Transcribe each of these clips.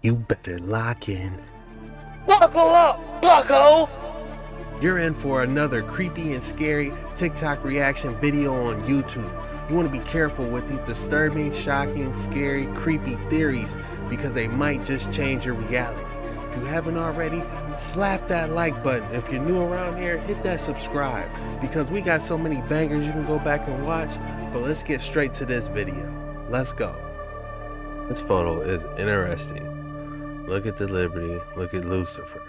You better lock in. Buckle up, bucko! You're in for another creepy and scary TikTok reaction video on YouTube. You want to be careful with these disturbing, shocking, scary, creepy theories because they might just change your reality. If you haven't already, slap that like button. If you're new around here, hit that subscribe because we got so many bangers you can go back and watch. But let's get straight to this video. Let's go. This photo is interesting. Look at the Liberty, look at Lucifer.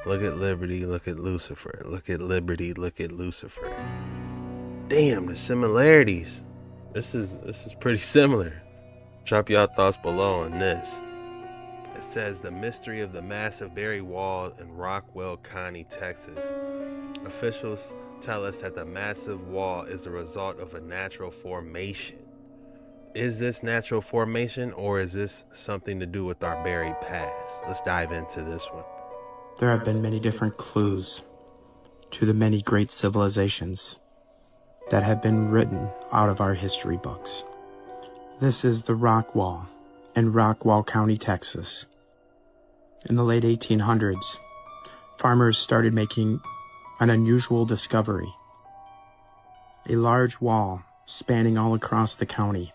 Look at Liberty, look at Lucifer. Look at Liberty, look at Lucifer. Damn, the similarities. This is pretty similar. Drop y'all thoughts below on this. It says the mystery of the massive buried wall in Rockwell County, Texas. Officials tell us that the massive wall is a result of a natural formation. Is this natural formation or is this something to do with our buried past? Let's dive into this one. There have been many different clues to the many great civilizations that have been written out of our history books. This is the Rock Wall in Rockwell County, Texas. In the late 1800s, farmers started making an unusual discovery. A large wall spanning all across the county.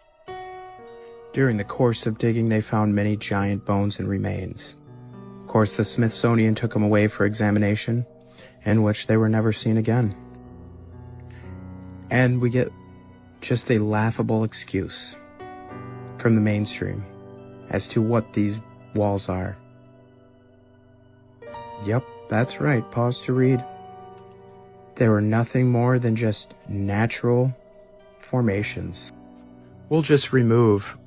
During the course of digging, they found many giant bones and remains. Of course, the Smithsonian took them away for examination, in which they were never seen again. And we get just a laughable excuse from the mainstream as to what these walls are. Yep, that's right, pause to read. They were nothing more than just natural formations. We'll just remove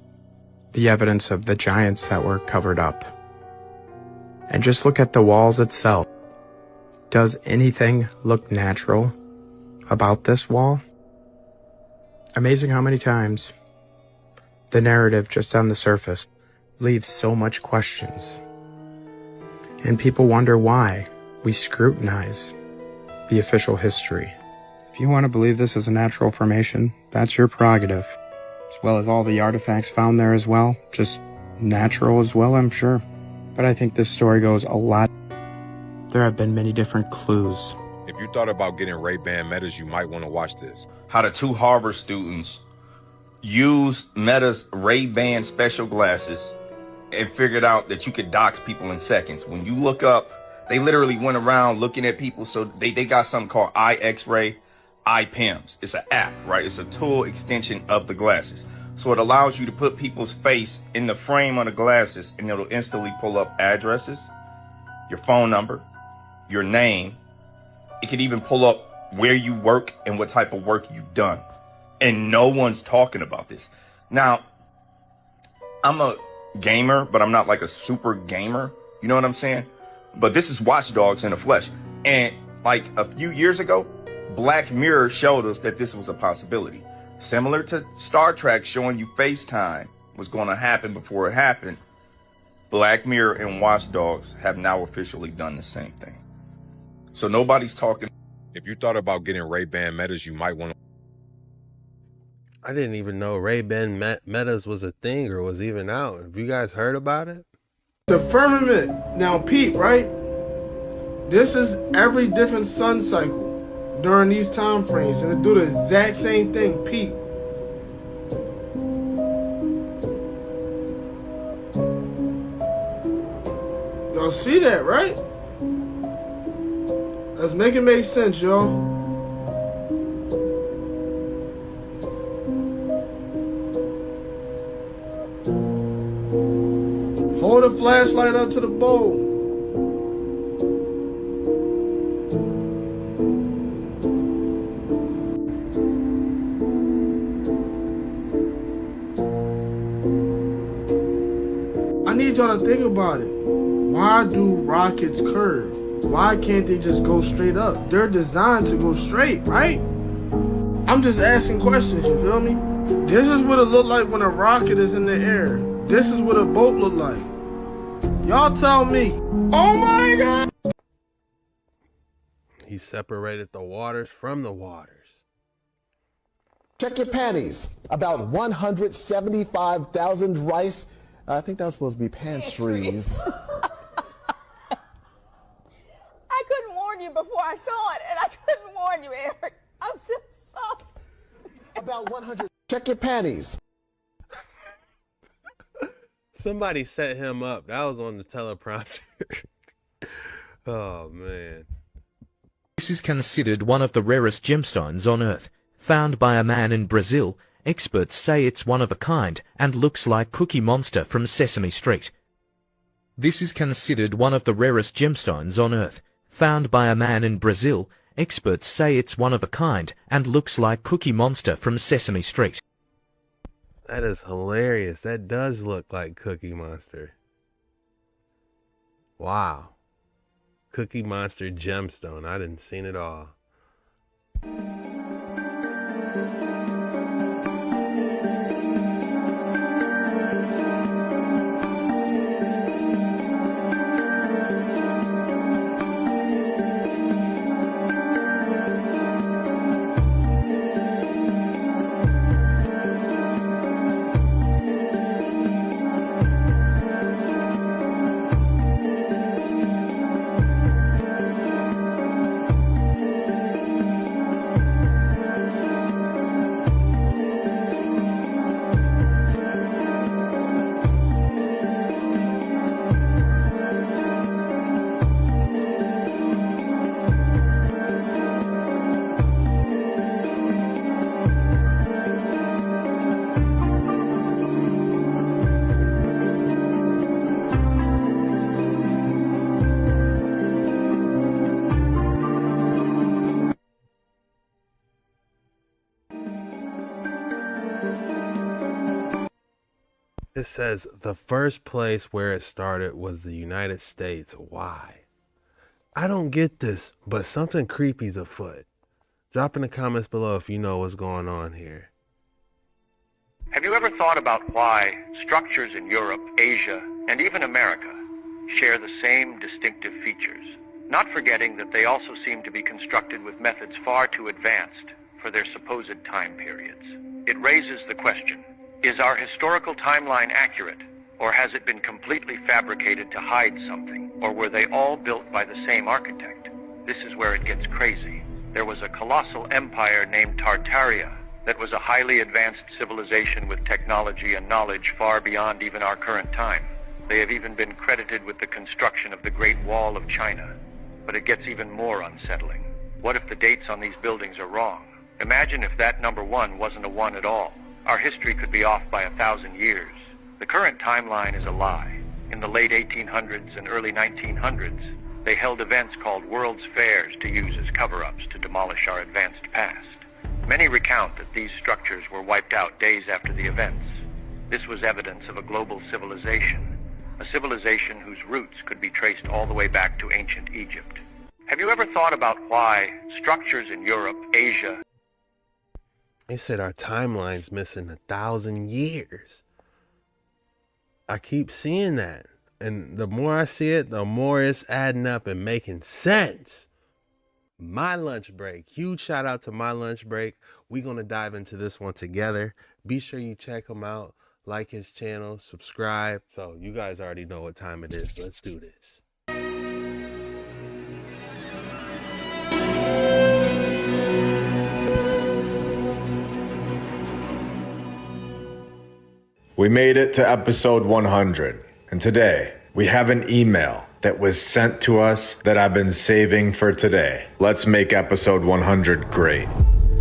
the evidence of the giants that were covered up. And just look at the walls itself. Does anything look natural about this wall? Amazing how many times the narrative just on the surface leaves so much questions. And people wonder why we scrutinize the official history. If you want to believe this is a natural formation, that's your prerogative. As well as all the artifacts found there as well. Just natural as well, I'm sure. But I think this story goes a lot. There have been many different clues. If you thought about getting Ray-Ban Metas, you might want to watch this. How the two Harvard students used Meta's Ray-Ban special glasses and figured out that you could dox people in seconds. When you look up, they literally went around looking at people. So they got something called iX-ray, iPIMS. It's an app, right? It's a tool extension of the glasses. So it allows you to put people's face in the frame of the glasses and it'll instantly pull up addresses, your phone number, your name. It can even pull up where you work and what type of work you've done. And no one's talking about this. Now, I'm a gamer, but I'm not like a super gamer. You know what I'm saying? But this is Watch Dogs in the flesh. And like a few years ago, Black Mirror showed us that this was a possibility. Similar to Star Trek showing you FaceTime was going to happen before it happened. Black Mirror and Watch Dogs have now officially done the same thing. So nobody's talking. If you thought about getting Ray-Ban Metas, you might want to. I didn't even know Ray-Ban Metas was a thing or was even out. Have you guys heard about it? The firmament, now peep, right? This is every different sun cycle during these time frames, and it do the exact same thing, peep. Y'all see that, right? Let's make it make sense, y'all. Hold the flashlight up to the bowl. I need y'all to think about it. Why do rockets curve? Why can't they just go straight up? They're designed to go straight, right? I'm just asking questions, you feel me? This is what it look like when a rocket is in the air. This is what a boat look like. Y'all tell me. Oh my God! He separated the waters from the waters. Check your panties. About 175,000 rice I think that was supposed to be pantries. I couldn't warn you before I saw it, and I couldn't warn you, Eric. I'm so sorry. About 100. Check your panties. Somebody set him up. That was on the teleprompter. Oh, man. This is considered one of the rarest gemstones on Earth. Found by a man in Brazil, experts say it's one of a kind and looks like Cookie Monster from Sesame Street. This is considered one of the rarest gemstones on Earth. Found by a man in Brazil, experts say it's one of a kind and looks like Cookie Monster from Sesame Street. That is hilarious. That does look like Cookie Monster. Wow. Cookie Monster gemstone. I didn't seen it all. It says the first place where it started was the United States. Why? I don't get this, but something creepy's afoot. Drop in the comments below if you know what's going on here. Have you ever thought about why structures in Europe, Asia, and even America share the same distinctive features? Not forgetting that they also seem to be constructed with methods far too advanced for their supposed time periods. It raises the question, is our historical timeline accurate, or has it been completely fabricated to hide something, or were they all built by the same architect? This is where it gets crazy. There was a colossal empire named Tartaria that was a highly advanced civilization with technology and knowledge far beyond even our current time. They have even been credited with the construction of the Great Wall of China. But it gets even more unsettling. What if the dates on these buildings are wrong? Imagine if that number 1 wasn't a 1 at all. Our history could be off by 1,000 years. The current timeline is a lie. In the late 1800s and early 1900s, they held events called World's Fairs to use as cover-ups to demolish our advanced past. Many recount that these structures were wiped out days after the events. This was evidence of a global civilization, a civilization whose roots could be traced all the way back to ancient Egypt. Have you ever thought about why structures in Europe, Asia... They said our timeline's missing 1,000 years. I keep seeing that. And the more I see it, the more it's adding up and making sense. My lunch break. Huge shout out to My Lunch Break. We're going to dive into this one together. Be sure you check him out. Like his channel. Subscribe. So you guys already know what time it is. Let's do this. We made it to episode 100, and today we have an email that was sent to us that I've been saving for today. Let's make episode 100 great.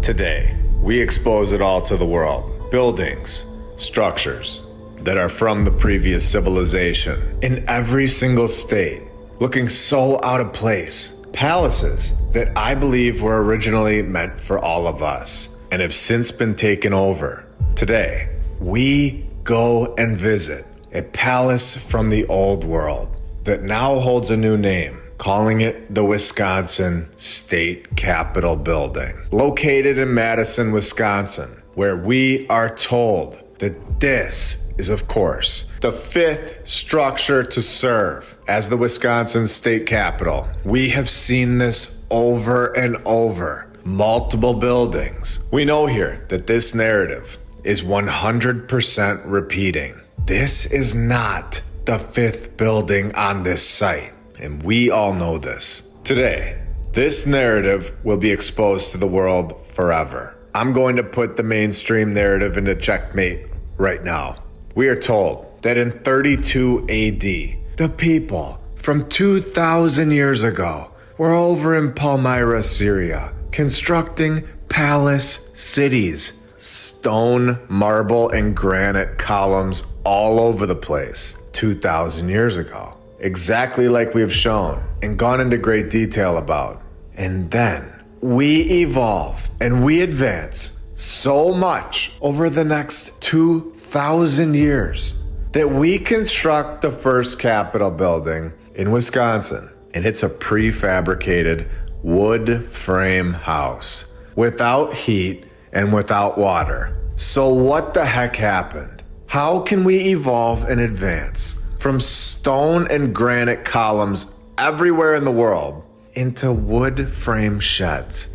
Today, we expose it all to the world. Buildings, structures that are from the previous civilization in every single state, looking so out of place. Palaces that I believe were originally meant for all of us and have since been taken over. Today, we go and visit a palace from the old world that now holds a new name, calling it the Wisconsin State Capitol Building, located in Madison, Wisconsin, where we are told that this is, of course, the 5th structure to serve as the Wisconsin State Capitol. We have seen this over and over, multiple buildings. We know here that this narrative is 100% repeating. This is not the fifth building on this site, and we all know this. Today, this narrative will be exposed to the world forever. I'm going to put the mainstream narrative into checkmate right now. We are told that in 32 AD, the people from 2,000 years ago were over in Palmyra, Syria, constructing palace cities. Stone, marble, and granite columns all over the place 2,000 years ago. Exactly like we have shown and gone into great detail about. And then we evolve and we advance so much over the next 2,000 years that we construct the first Capitol building in Wisconsin. And it's a prefabricated wood frame house without heat and without water. So what the heck happened? How can we evolve and advance from stone and granite columns everywhere in the world into wood frame sheds?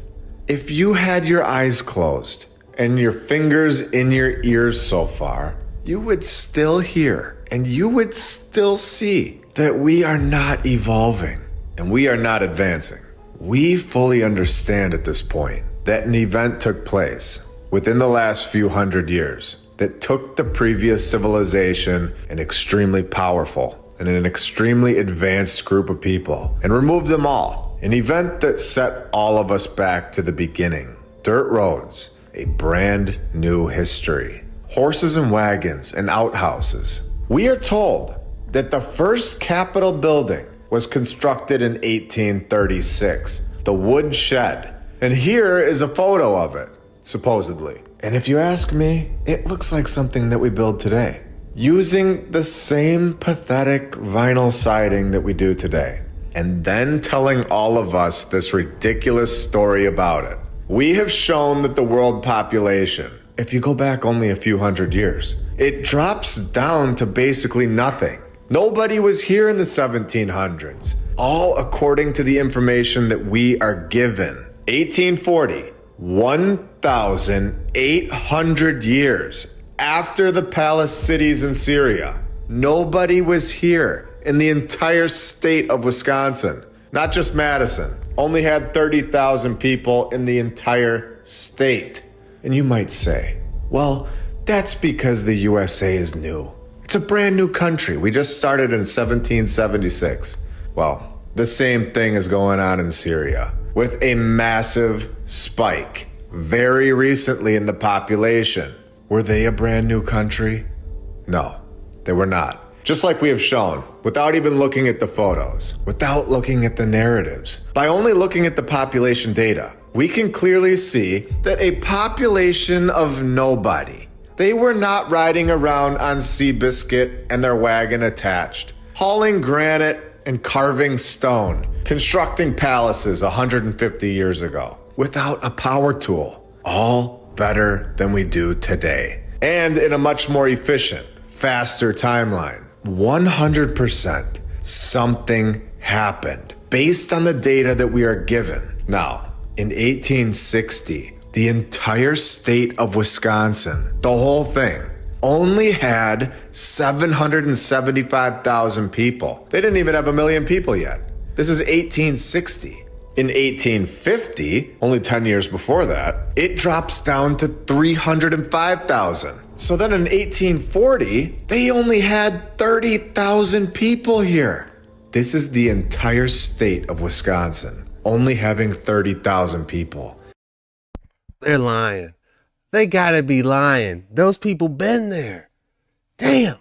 If you had your eyes closed and your fingers in your ears so far, you would still hear and you would still see that we are not evolving and we are not advancing. We fully understand at this point that an event took place within the last few hundred years that took the previous civilization, an extremely powerful and an extremely advanced group of people, and removed them all. An event that set all of us back to the beginning. Dirt roads, a brand new history. Horses and wagons and outhouses. We are told that the first Capitol building was constructed in 1836, the wood shed. And here is a photo of it, supposedly. And if you ask me, it looks like something that we build today, using the same pathetic vinyl siding that we do today, and then telling all of us this ridiculous story about it. We have shown that the world population, if you go back only a few hundred years, it drops down to basically nothing. Nobody was here in the 1700s, all according to the information that we are given. 1840, 1,800 years after the palace cities in Syria. Nobody was here in the entire state of Wisconsin. Not just Madison. Only had 30,000 people in the entire state. And you might say, well, that's because the USA is new. It's a brand new country. We just started in 1776. Well, the same thing is going on in Syria, with a massive spike very recently in the population. Were they a brand new country? No, they were not. Just like we have shown, without even looking at the photos, without looking at the narratives, by only looking at the population data, we can clearly see that a population of nobody. They were not riding around on Seabiscuit and their wagon attached, hauling granite and carving stone, constructing palaces 150 years ago, without a power tool. All better than we do today. And in a much more efficient, faster timeline. 100% something happened based on the data that we are given. Now, in 1860, the entire state of Wisconsin, the whole thing, only had 775,000 people. They didn't even have 1 million people yet. This is 1860. In 1850, only 10 years before that, it drops down to 305,000. So then in 1840, they only had 30,000 people here. This is the entire state of Wisconsin, only having 30,000 people. They're lying. They gotta be lying. Those people been there. Damn.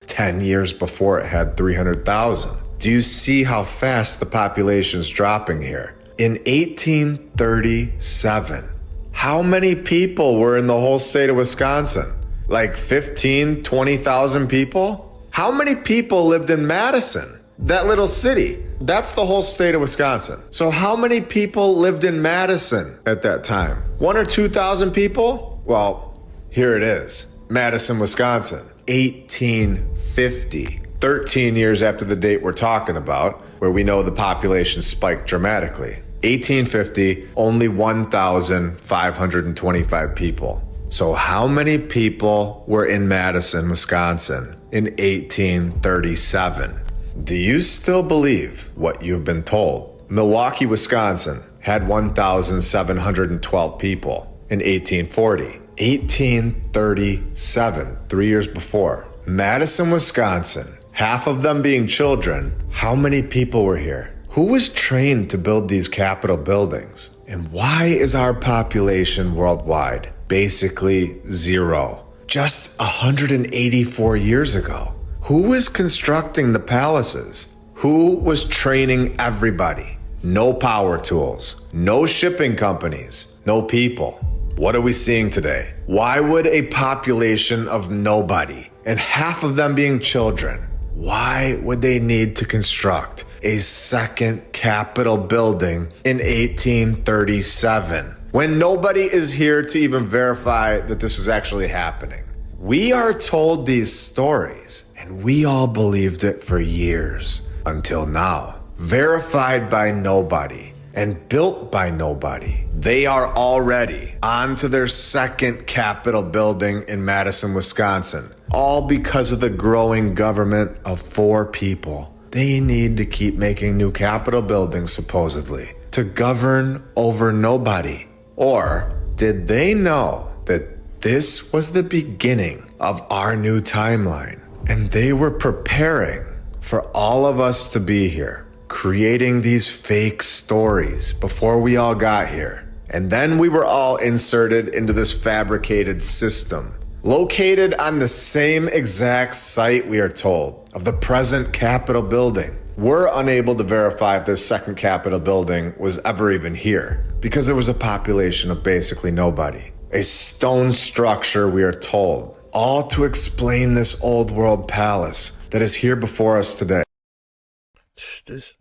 10 years before it had 300,000. Do you see how fast the population's dropping here? In 1837, how many people were in the whole state of Wisconsin? Like 15, 20,000 people? How many people lived in Madison? That little city. That's the whole state of Wisconsin. So how many people lived in Madison at that time? 1,000 or 2,000 people? Well, here it is. Madison, Wisconsin, 1850. 13 years after the date we're talking about, where we know the population spiked dramatically. 1850, only 1,525 people. So how many people were in Madison, Wisconsin in 1837? Do you still believe what you've been told? Milwaukee, Wisconsin had 1,712 people in 1840. 1837, 3 years before. Madison, Wisconsin, half of them being children. How many people were here? Who was trained to build these Capitol buildings? And why is our population worldwide basically zero? Just 184 years ago. Who was constructing the palaces? Who was training everybody? No power tools, no shipping companies, no people. What are we seeing today? Why would a population of nobody, and half of them being children, why would they need to construct a second Capitol building in 1837 when nobody is here to even verify that this was actually happening? We are told these stories, and we all believed it for years until now. Verified by nobody and built by nobody. They are already on to their second Capitol building in Madison, Wisconsin, all because of the growing government of 4 people. They need to keep making new Capitol buildings, supposedly, to govern over nobody. Or did they know that this was the beginning of our new timeline, and they were preparing for all of us to be here, creating these fake stories before we all got here? And then we were all inserted into this fabricated system, located on the same exact site, we are told, of the present Capitol building. We're unable to verify if this second Capitol building was ever even here, because there was a population of basically nobody. A stone structure, we are told, all to explain this old world palace that is here before us today.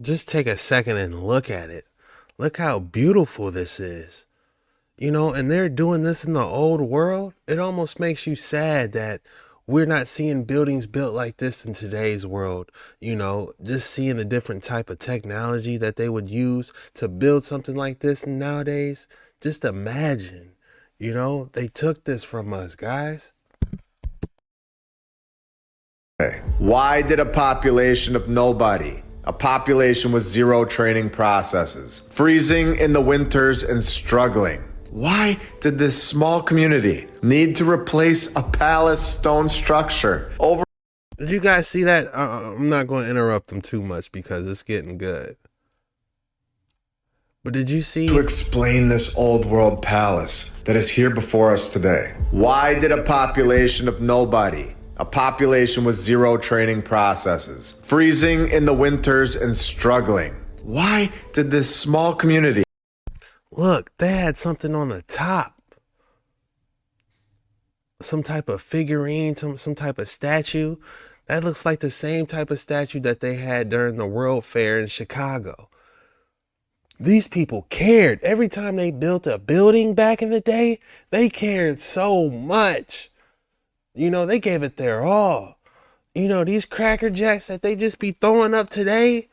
Just take a second and look at it. Look how beautiful this is. You know, and they're doing this in the old world. It almost makes you sad that we're not seeing buildings built like this in today's world. You know, just seeing the different type of technology that they would use to build something like this nowadays. Just imagine, you know, they took this from us, guys. Why did a population of nobody, a population with 0 training processes, freezing in the winters and struggling, why did this small community need to replace a palace stone structure over? Did you guys see that? I'm not going to interrupt them too much because it's getting good. But did you see? To explain this old world palace that is here before us today. Why did a population of nobody, a population with 0 training processes, freezing in the winters and struggling, why did this small community? Look, they had something on the top. Some type of figurine, some type of statue. That looks like the same type of statue that they had during the World Fair in Chicago. These people cared. Every time they built a building back in the day, they cared so much. You know, they gave it their all. You know, these Cracker Jacks that they just be throwing up today,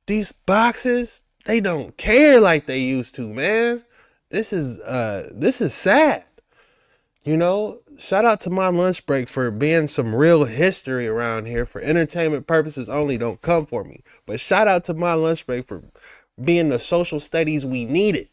these boxes, they don't care like they used to, man. This is sad. You know, shout out to my lunch break for being some real history around here for entertainment purposes only. Don't come for me. But shout out to my lunch break for being the social studies we needed.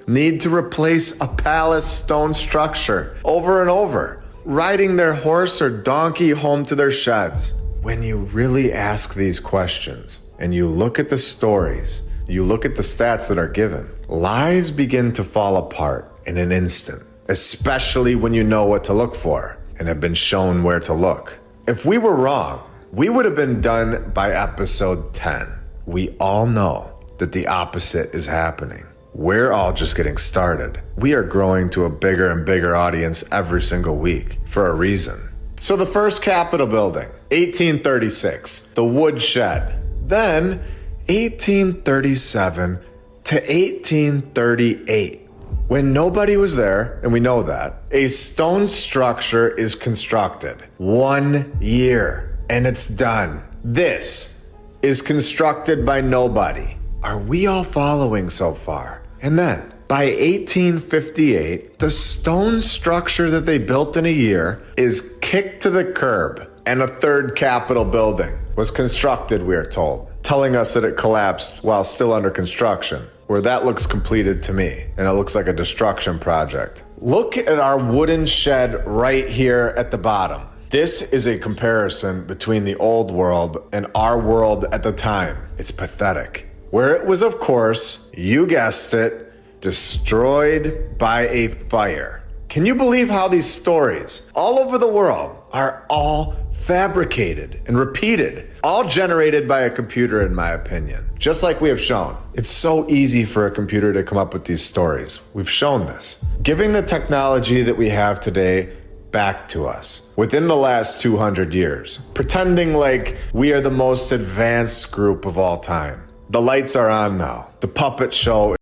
Need to replace a palace stone structure over and over, riding their horse or donkey home to their sheds. When you really ask these questions and you look at the stories, you look at the stats that are given, lies begin to fall apart in an instant, especially when you know what to look for and have been shown where to look. If we were wrong, we would have been done by episode 10. We all know that the opposite is happening. We're all just getting started. We are growing to a bigger and bigger audience every single week for a reason. So the first Capitol building, 1836, the woodshed. Then 1837 to 1838. When nobody was there, and we know that, a stone structure is constructed. 1 year, and it's done. This is constructed by nobody. Are we all following so far? And then By 1858, the stone structure that they built in a year is kicked to the curb, and a third Capitol building was constructed, we are told, telling us that it collapsed while still under construction, where that looks completed to me, and it looks like a destruction project. Look at our wooden shed right here at the bottom. This is a comparison between the old world and our world at the time. It's pathetic. Where it was, of course, you guessed it, destroyed by a fire. Can you believe how these stories all over the world are all fabricated and repeated, all generated by a computer, in my opinion? Just like we have shown. It's so easy for a computer to come up with these stories. We've shown this. Giving the technology that we have today back to us within the last 200 years, pretending like we are the most advanced group of all time. The lights are on now. The puppet show.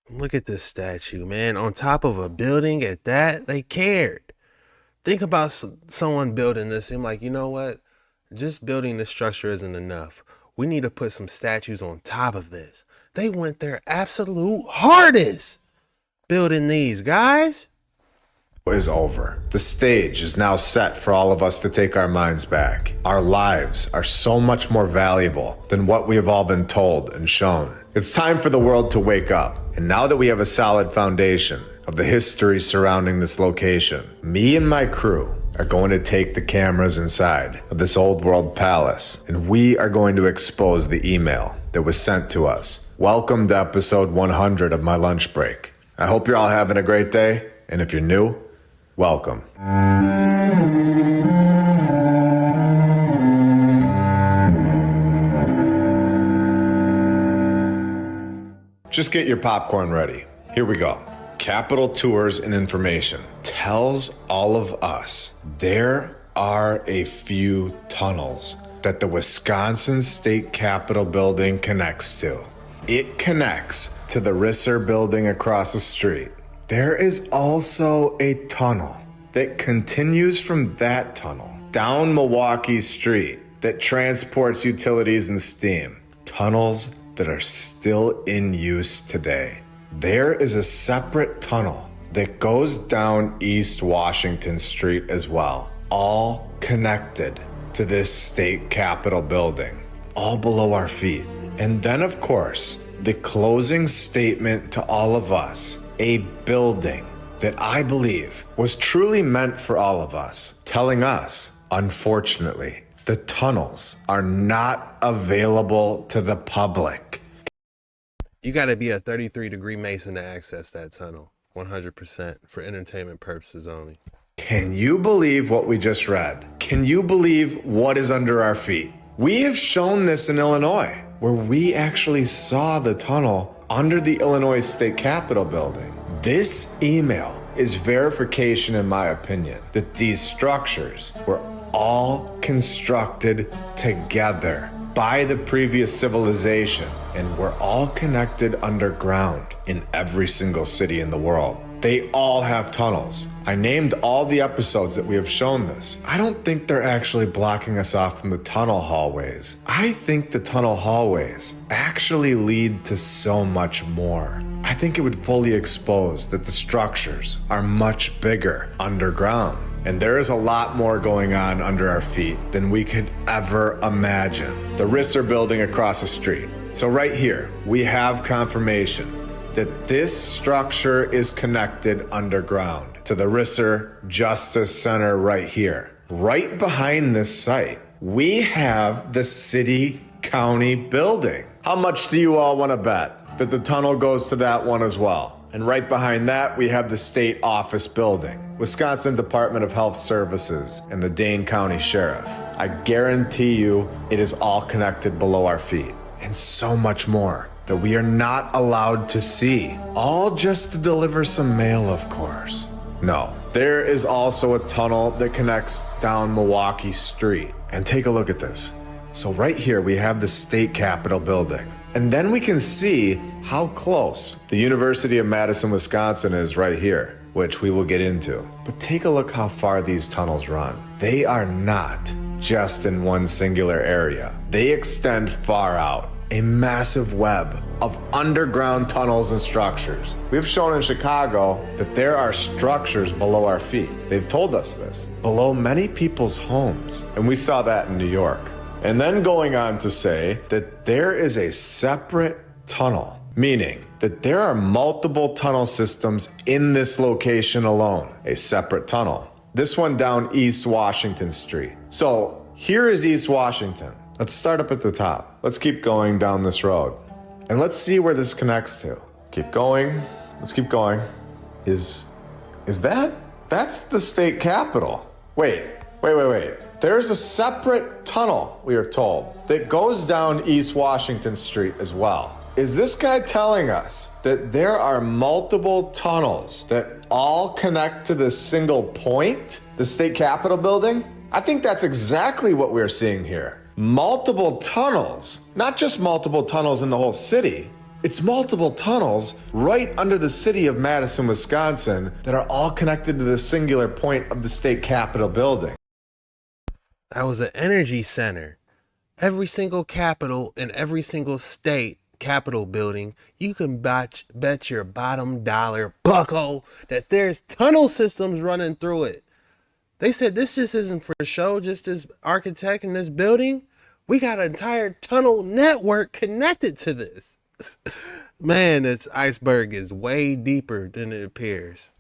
Look at this statue, man. On top of a building at that, they cared. Think about someone building this and like, you know what? Just building the structure isn't enough. We need to put some statues on top of this. They went their absolute hardest building these, guys. Is over. The stage is now set for all of us to take our minds back. Our lives are so much more valuable than what we have all been told and shown. It's time for the world to wake up. And now that we have a solid foundation of the history surrounding this location, me and my crew are going to take the cameras inside of this old world palace, and we are going to expose the email that was sent to us. Welcome to episode 100 of my lunch break. I hope you're all having a great day, and if you're new, welcome. Just get your popcorn ready. Here we go. Capitol Tours and Information tells all of us there are a few tunnels that the Wisconsin State Capitol building connects to. It connects to the Risser building across the street. There is also a tunnel that continues from that tunnel down Milwaukee Street that transports utilities and steam. Tunnels that are still in use today. There is a separate tunnel that goes down East Washington Street as well, all connected to this state capitol building, all below our feet. And then, of course, the closing statement to all of us, a building that I believe was truly meant for all of us, telling us, unfortunately, the tunnels are not available to the public. You got to be a 33-degree Mason to access that tunnel. 100% for entertainment purposes only. Can you believe what we just read? Can you believe what is under our feet? We have shown this in Illinois, where we actually saw the tunnel under the Illinois State Capitol building. This email is verification, in my opinion, that these structures were all constructed together by the previous civilization, and were all connected underground in every single city in the world. They all have tunnels. I named all the episodes that we have shown this. I don't think they're actually blocking us off from the tunnel hallways. I think the tunnel hallways actually lead to so much more. I think it would fully expose that the structures are much bigger underground. And there is a lot more going on under our feet than we could ever imagine. The Risser building across the street. So right here, we have confirmation that this structure is connected underground to the Risser Justice Center right here. Right behind this site, we have the city county building. How much do you all want to bet that the tunnel goes to that one as well? And right behind that, we have the state office building, Wisconsin Department of Health Services, and the Dane County Sheriff. I guarantee you it is all connected below our feet, and so much more that we are not allowed to see, all just to deliver some mail, of course. No, there is also a tunnel that connects down Milwaukee Street. And take a look at this. So right here, we have the state capitol building. And then we can see how close the University of Madison, Wisconsin is right here, which we will get into. But take a look how far these tunnels run. They are not just in one singular area. They extend far out. a massive web of underground tunnels and structures. We've shown in Chicago that there are structures below our feet. They've told us this, below many people's homes. And we saw that in New York. And then going on to say that there is a separate tunnel, meaning that there are multiple tunnel systems in this location alone, a separate tunnel. This one down East Washington Street. So here is East Washington. Let's start up at the top. Let's keep going down this road. And let's see where this connects to. Keep going. Let's keep going. Is that? That's the state capitol. Wait. There's a separate tunnel, we are told, that goes down East Washington Street as well. Is this guy telling us that there are multiple tunnels that all connect to this single point, the state capitol building? I think that's exactly what we're seeing here. Multiple tunnels, not just multiple tunnels in the whole city. It's multiple tunnels right under the city of Madison, Wisconsin that are all connected to the singular point of the state capitol building. That was an energy center. Every single capital in every single state capitol building, you can bet your bottom dollar, bucko, that there's tunnel systems running through it. They said this just isn't for show, just this architect in this building. We got an entire tunnel network connected to this. Man, this iceberg is way deeper than it appears.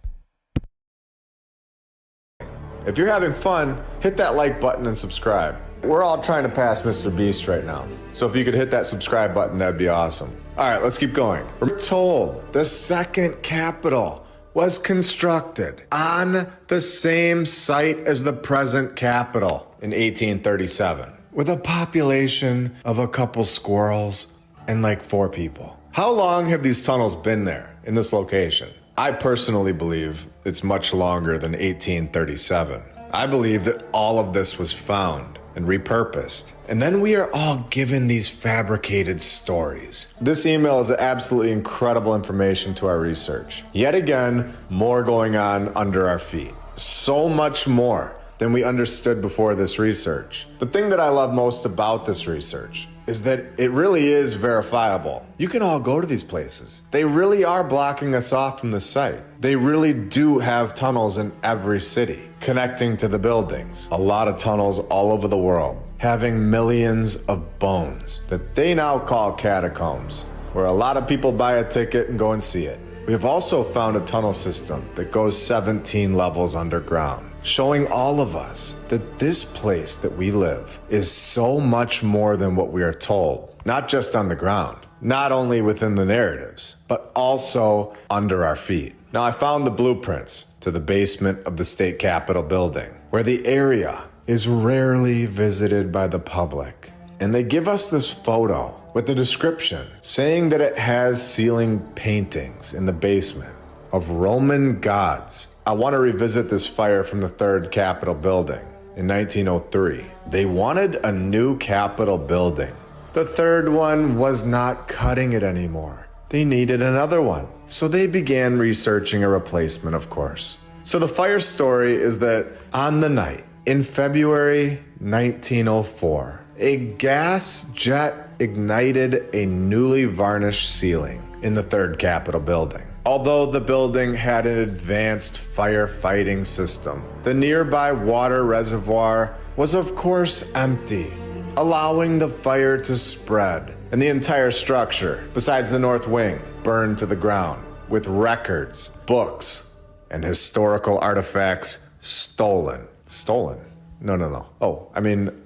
If you're having fun, hit that like button and subscribe. We're all trying to pass Mr. Beast right now. So if you could hit that subscribe button, that'd be awesome. All right, let's keep going. We're told the second capitol was constructed on the same site as the present capitol in 1837, with a population of a couple squirrels and like 4 people. How long have these tunnels been there in this location? I personally believe it's much longer than 1837. I believe that all of this was found and repurposed. And then we are all given these fabricated stories. This email is absolutely incredible information to our research. Yet again, more going on under our feet. So much more than we understood before this research. The thing that I love most about this research is that it really is verifiable. You can all go to these places. They really are blocking us off from the site. They really do have tunnels in every city connecting to the buildings. A lot of tunnels all over the world, having millions of bones that they now call catacombs, where a lot of people buy a ticket and go and see it. We have also found a tunnel system that goes 17 levels underground, showing all of us that this place that we live is so much more than what we are told, not just on the ground, not only within the narratives, but also under our feet. Now, I found the blueprints to the basement of the state capitol building, where the area is rarely visited by the public. And they give us this photo with the description saying that it has ceiling paintings in the basement of Roman gods. I want to revisit this fire from the third Capitol building in 1903. They wanted a new Capitol building. The third one was not cutting it anymore. They needed another one. So they began researching a replacement, of course. So the fire story is that on the night in February 1904, a gas jet ignited a newly varnished ceiling in the third Capitol building. Although the building had an advanced firefighting system, the nearby water reservoir was of course empty, allowing the fire to spread, and the entire structure, besides the north wing, burned to the ground, with records, books, and historical artifacts stolen. Stolen? No.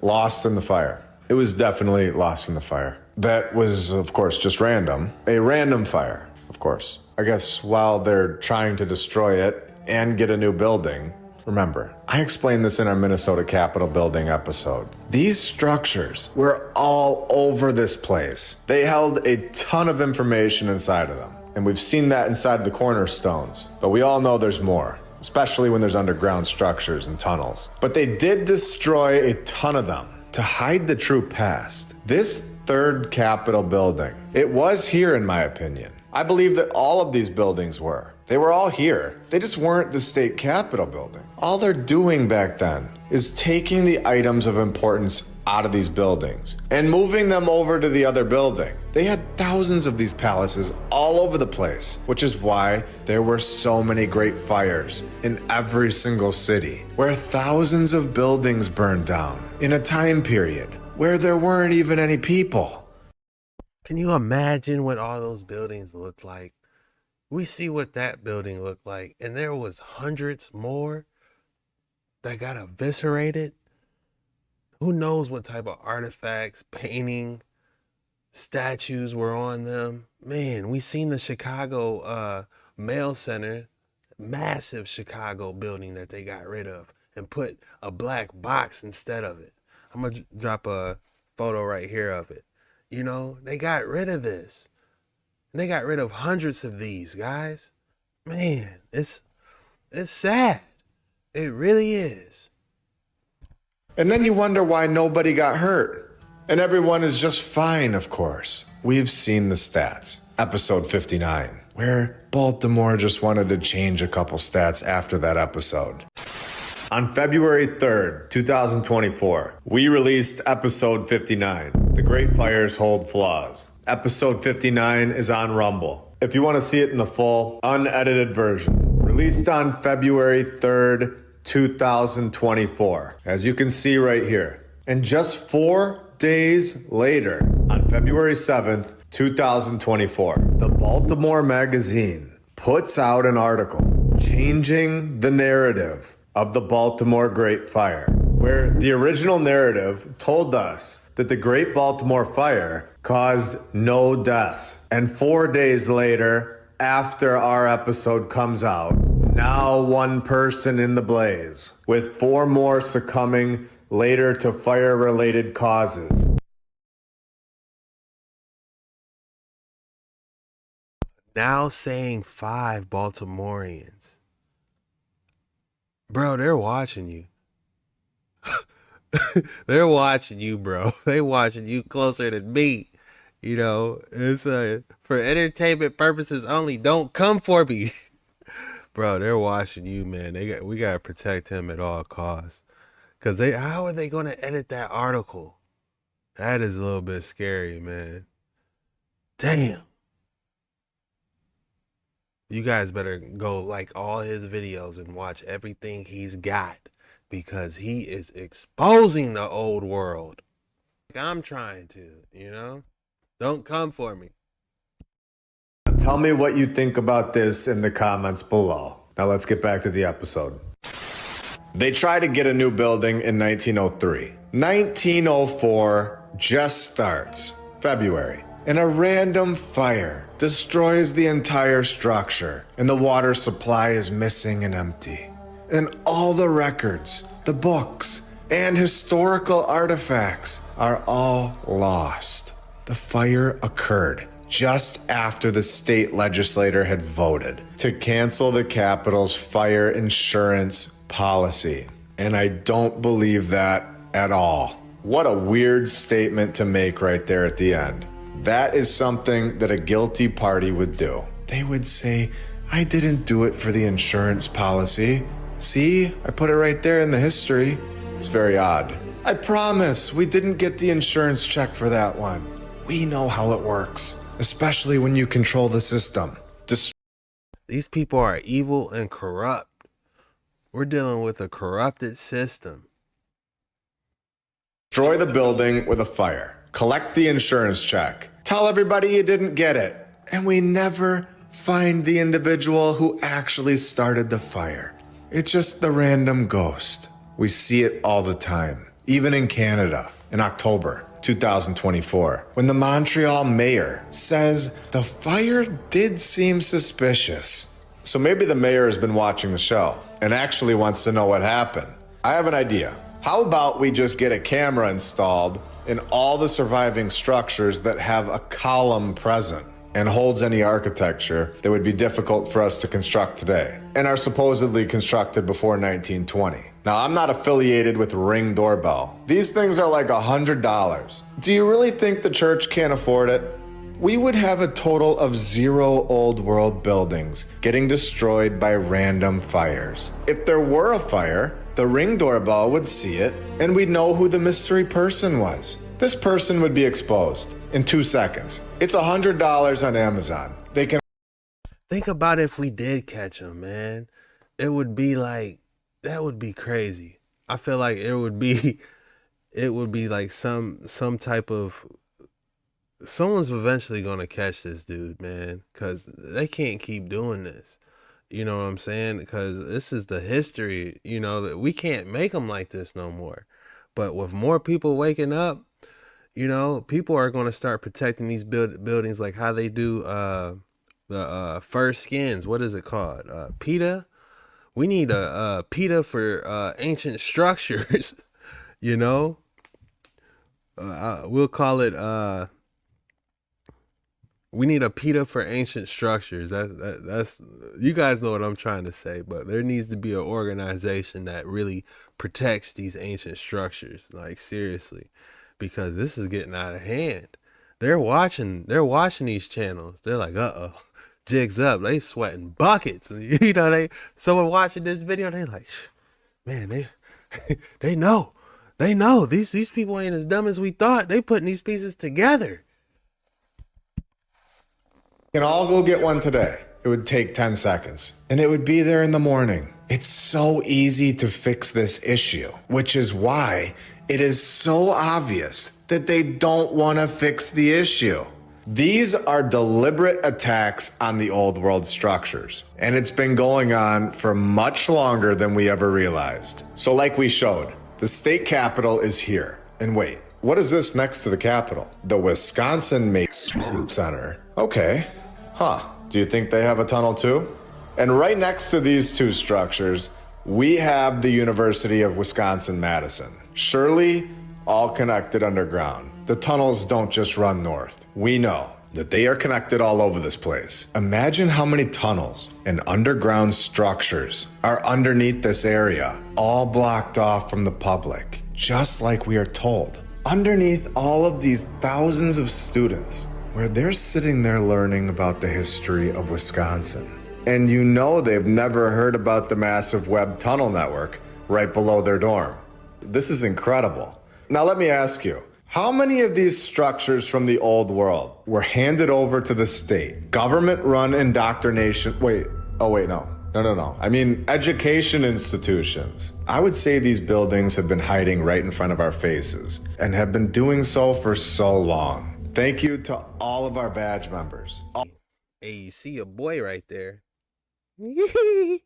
Lost in the fire. It was definitely lost in the fire. That was, of course, just random. A random fire, of course. I guess while they're trying to destroy it and get a new building, remember, I explained this in our Minnesota Capitol building episode. These structures were all over this place. They held a ton of information inside of them. And we've seen that inside the cornerstones. But we all know there's more, especially when there's underground structures and tunnels. But they did destroy a ton of them to hide the true past. This third Capitol building, it was here in my opinion. I believe that all of these buildings were. They were all here. They just weren't the state capitol building. All they're doing back then is taking the items of importance out of these buildings and moving them over to the other building. They had thousands of these palaces all over the place, which is why there were so many great fires in every single city, where thousands of buildings burned down in a time period where there weren't even any people. Can you imagine what all those buildings looked like? We see what that building looked like, and there was hundreds more that got eviscerated. Who knows what type of artifacts, painting, statues were on them. Man, we seen the Chicago Mail Center, massive Chicago building that they got rid of and put a black box instead of it. I'm gonna drop a photo right here of it. You know, they got rid of this. And they got rid of hundreds of these, guys. Man, it's sad. It really is. And then you wonder why nobody got hurt. And everyone is just fine, of course. We've seen the stats. Episode 59, where Baltimore just wanted to change a couple stats after that episode. On February 3rd, 2024, we released episode 59, The Great Fires Hold Flaws. Episode 59 is on Rumble. If you want to see it in the full, unedited version, released on February 3rd, 2024, as you can see right here. And just 4 days later, on February 7th, 2024, the Baltimore Magazine puts out an article changing the narrative of the Baltimore Great Fire, where the original narrative told us that the Great Baltimore Fire caused no deaths. And 4 days later, after our episode comes out, now 1 person in the blaze, with 4 more succumbing later to fire-related causes. Now saying 5 Baltimoreans. Bro, they're watching you. They're watching you, bro. They watching you closer than me. You know, it's for entertainment purposes only. Don't come for me. Bro, they're watching you, man. We gotta protect him at all costs. Cause how are they gonna edit that article? That is a little bit scary, man. Damn. You guys better go like all his videos and watch everything he's got, because he is exposing the old world. Like I'm trying to, you know? Don't come for me. Tell me what you think about this in the comments below. Now let's get back to the episode. They tried to get a new building in 1903. 1904 just starts, February, and a random fire destroys the entire structure, and the water supply is missing and empty. And all the records, the books, and historical artifacts are all lost. The fire occurred just after the state legislature had voted to cancel the capital's fire insurance policy. And I don't believe that at all. What a weird statement to make right there at the end. That is something that a guilty party would do. They would say, I didn't do it for the insurance policy. See, I put it right there in the history. It's very odd. I promise we didn't get the insurance check for that one. We know how it works, especially when you control the system. These people are evil and corrupt. We're dealing with a corrupted system. Destroy the building with a fire. Collect the insurance check. Tell everybody you didn't get it. And we never find the individual who actually started the fire. It's just the random ghost. We see it all the time, even in Canada, in October 2024, when the Montreal mayor says the fire did seem suspicious. So maybe the mayor has been watching the show and actually wants to know what happened. I have an idea. How about we just get a camera installed in all the surviving structures that have a column present and holds any architecture that would be difficult for us to construct today and are supposedly constructed before 1920. Now, I'm not affiliated with Ring Doorbell. These things are like $100. Do you really think the church can't afford it? We would have a total of 0 old world buildings getting destroyed by random fires. If there were a fire, the Ring doorbell would see it, and we'd know who the mystery person was. This person would be exposed in 2 seconds. It's $100 on Amazon. They can. Think about if we did catch him, man. It would be like, that would be crazy. I feel like it would be like some type of, someone's eventually gonna catch this dude, man, because they can't keep doing this. You know what I'm saying? Because this is the history, you know, that we can't make them like this no more. But with more people waking up, you know, people are going to start protecting these buildings like how they do the first skins. What is it called? PETA? We need a PETA for ancient structures, you know? We'll call it... we need a PETA for ancient structures. That's you guys know what I'm trying to say, but there needs to be an organization that really protects these ancient structures, like seriously, because this is getting out of hand. They're watching these channels. They're like, jigs up. They sweating buckets. You know, someone watching this video, they like, man, they know. These people ain't as dumb as we thought. They putting these pieces together. Can all go get one today. It would take 10 seconds, and it would be there in the morning. It's so easy to fix this issue, which is why it is so obvious that they don't want to fix the issue. These are deliberate attacks on the old world structures, and it's been going on for much longer than we ever realized. So like we showed, the state capitol is here. And wait, what is this next to the capitol? The Wisconsin Masonry Center. Okay. Huh. Do you think they have a tunnel too? And right next to these two structures, we have the University of Wisconsin-Madison. Surely, all connected underground. The tunnels don't just run north. We know that they are connected all over this place. Imagine how many tunnels and underground structures are underneath this area, all blocked off from the public, just like we are told. Underneath all of these thousands of students, where they're sitting there learning about the history of Wisconsin. And you know they've never heard about the massive web tunnel network right below their dorm. This is incredible. Now let me ask you, how many of these structures from the old world were handed over to the state? Government-run indoctrination, no. I mean, education institutions. I would say these buildings have been hiding right in front of our faces and have been doing so for so long. Thank you to all of our badge members. Hey, you see a boy right there. The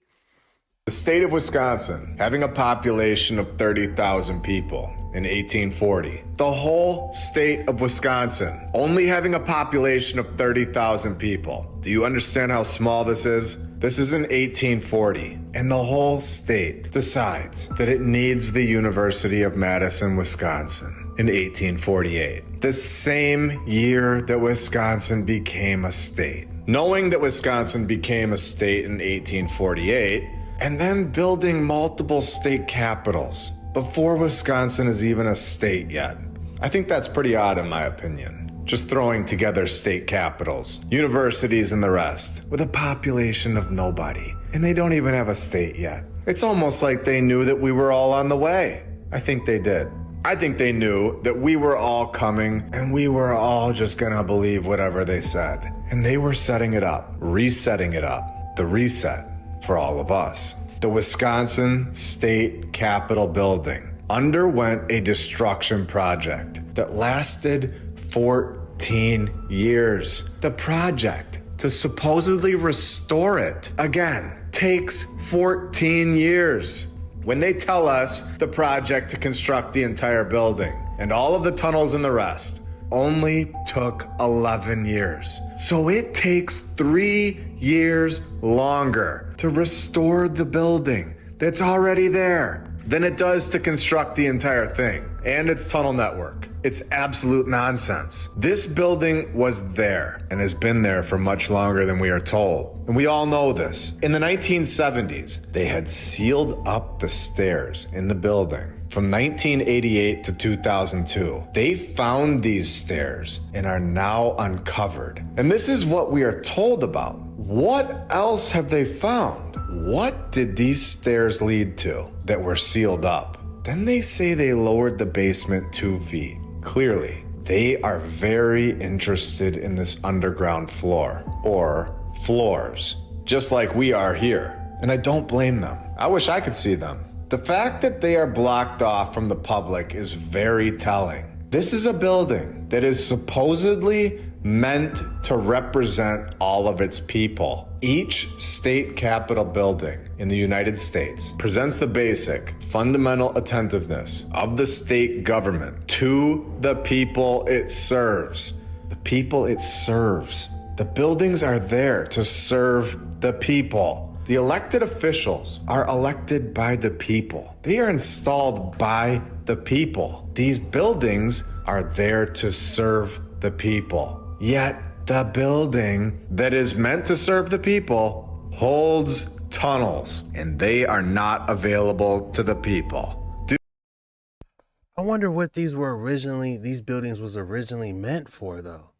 state of Wisconsin, having a population of 30,000 people in 1840. The whole state of Wisconsin, only having a population of 30,000 people. Do you understand how small this is? This is in 1840, and the whole state decides that it needs the University of Madison, Wisconsin in 1848. The same year that Wisconsin became a state. Knowing that Wisconsin became a state in 1848, and then building multiple state capitals before Wisconsin is even a state yet. I think that's pretty odd in my opinion. Just throwing together state capitals, universities and the rest, with a population of nobody. And they don't even have a state yet. It's almost like they knew that we were all on the way. I think they did. I think they knew that we were all coming and we were all just gonna believe whatever they said. And they were setting it up, resetting it up, the reset for all of us. The Wisconsin State Capitol building underwent a destruction project that lasted 14 years. The project to supposedly restore it again takes 14 years. When they tell us the project to construct the entire building and all of the tunnels and the rest only took 11 years. So it takes 3 years longer to restore the building that's already there than it does to construct the entire thing and its tunnel network. It's absolute nonsense. This building was there and has been there for much longer than we are told. And we all know this. In the 1970s, they had sealed up the stairs in the building. From 1988 to 2002, they found these stairs and are now uncovered. And this is what we are told about. What else have they found? What did these stairs lead to that were sealed up? Then they say they lowered the basement 2 feet. Clearly, they are very interested in this underground floor, or floors, just like we are here. And I don't blame them. I wish I could see them. The fact that they are blocked off from the public is very telling. This is a building that is supposedly meant to represent all of its people. Each state capitol building in the United States presents the basic, fundamental attentiveness of the state government to the people it serves. The people it serves. The buildings are there to serve the people. The elected officials are elected by the people. They are installed by the people. These buildings are there to serve the people. Yet the building that is meant to serve the people holds tunnels, and they are not available to the people. I wonder what these buildings was originally meant for, though.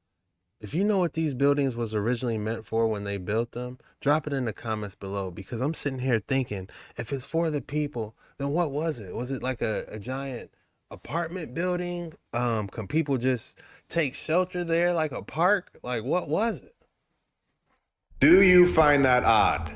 If you know what these buildings was originally meant for when they built them, drop it in the comments below, because I'm sitting here thinking, if it's for the people, then what was it? Was it like a giant apartment building? Can people just take shelter there like a park? Like, what was it? Do you find that odd?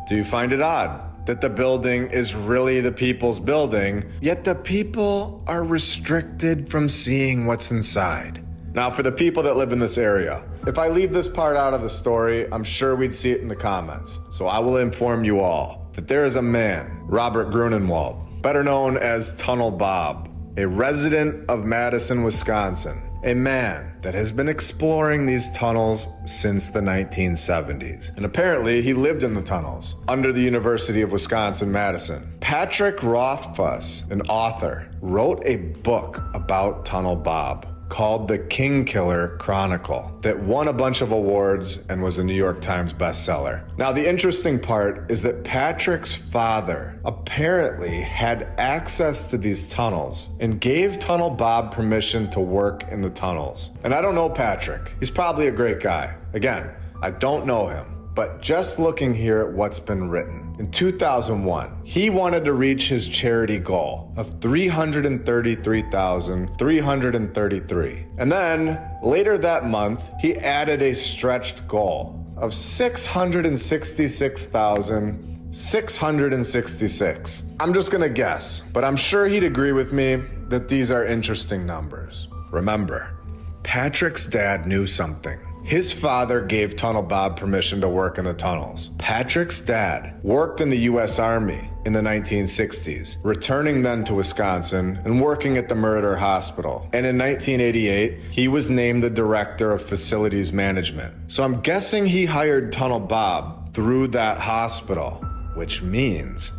Do you find it odd that the building is really the people's building, yet the people are restricted from seeing what's inside? Now, for the people that live in this area, if I leave this part out of the story, I'm sure we'd see it in the comments. So I will inform you all that there is a man, Robert Grunenwald, better known as Tunnel Bob, a resident of Madison, Wisconsin, a man that has been exploring these tunnels since the 1970s. And apparently he lived in the tunnels under the University of Wisconsin-Madison. Patrick Rothfuss, an author, wrote a book about Tunnel Bob called The King Killer Chronicle that won a bunch of awards and was a New York Times bestseller. Now, the interesting part is that Patrick's father apparently had access to these tunnels and gave Tunnel Bob permission to work in the tunnels. And I don't know Patrick. He's probably a great guy. Again, I don't know him. But just looking here at what's been written, in 2001, he wanted to reach his charity goal of $333,333. And then later that month, he added a stretched goal of $666,666. I'm just gonna guess, but I'm sure he'd agree with me that these are interesting numbers. Remember, Patrick's dad knew something. His father gave Tunnel Bob permission to work in the tunnels. Patrick's dad worked in the U.S. Army in the 1960s, returning then to Wisconsin and working at the Murder Hospital. And in 1988, he was named the Director of Facilities Management. So I'm guessing he hired Tunnel Bob through that hospital, which means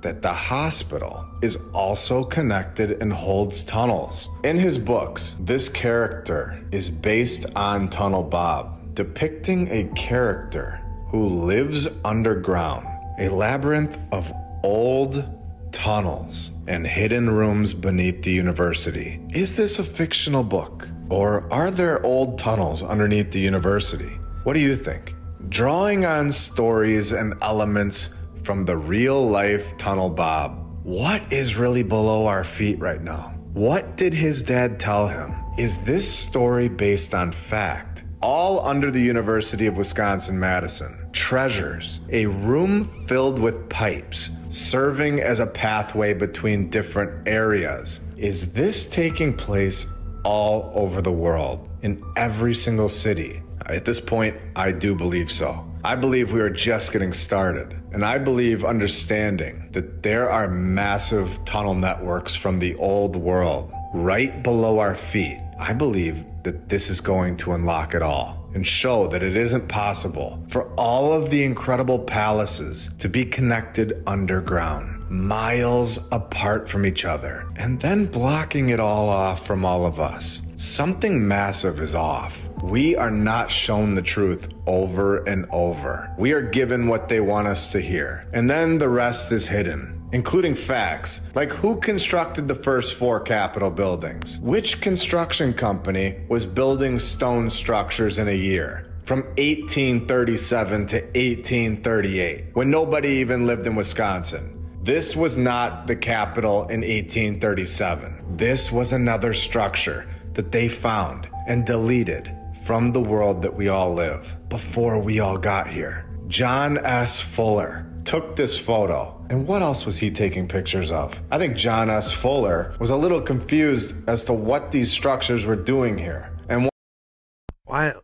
that the hospital is also connected and holds tunnels. In his books, this character is based on Tunnel Bob, depicting a character who lives underground, a labyrinth of old tunnels and hidden rooms beneath the university. Is this a fictional book, or are there old tunnels underneath the university? What do you think? Drawing on stories and elements from the real-life Tunnel Bob, what is really below our feet right now? What did his dad tell him? Is this story based on fact? All under the University of Wisconsin-Madison. Treasures, a room filled with pipes, serving as a pathway between different areas. Is this taking place all over the world, in every single city? At this point, I do believe so. I believe we are just getting started. And I believe understanding that there are massive tunnel networks from the old world right below our feet. I believe that this is going to unlock it all and show that it isn't possible for all of the incredible palaces to be connected underground, miles apart from each other, and then blocking it all off from all of us. Something massive is off. We are not shown the truth over and over. We are given what they want us to hear, and then the rest is hidden, including facts like who constructed the first 4 Capitol buildings, which construction company was building stone structures in a year. from 1837 to 1838, when nobody even lived in Wisconsin. This was not the Capitol in 1837. This was another structure that they found and deleted from the world that we all live before we all got here. John S. Fuller took this photo. And what else was he taking pictures of? I think John S. Fuller was a little confused as to what these structures were doing here.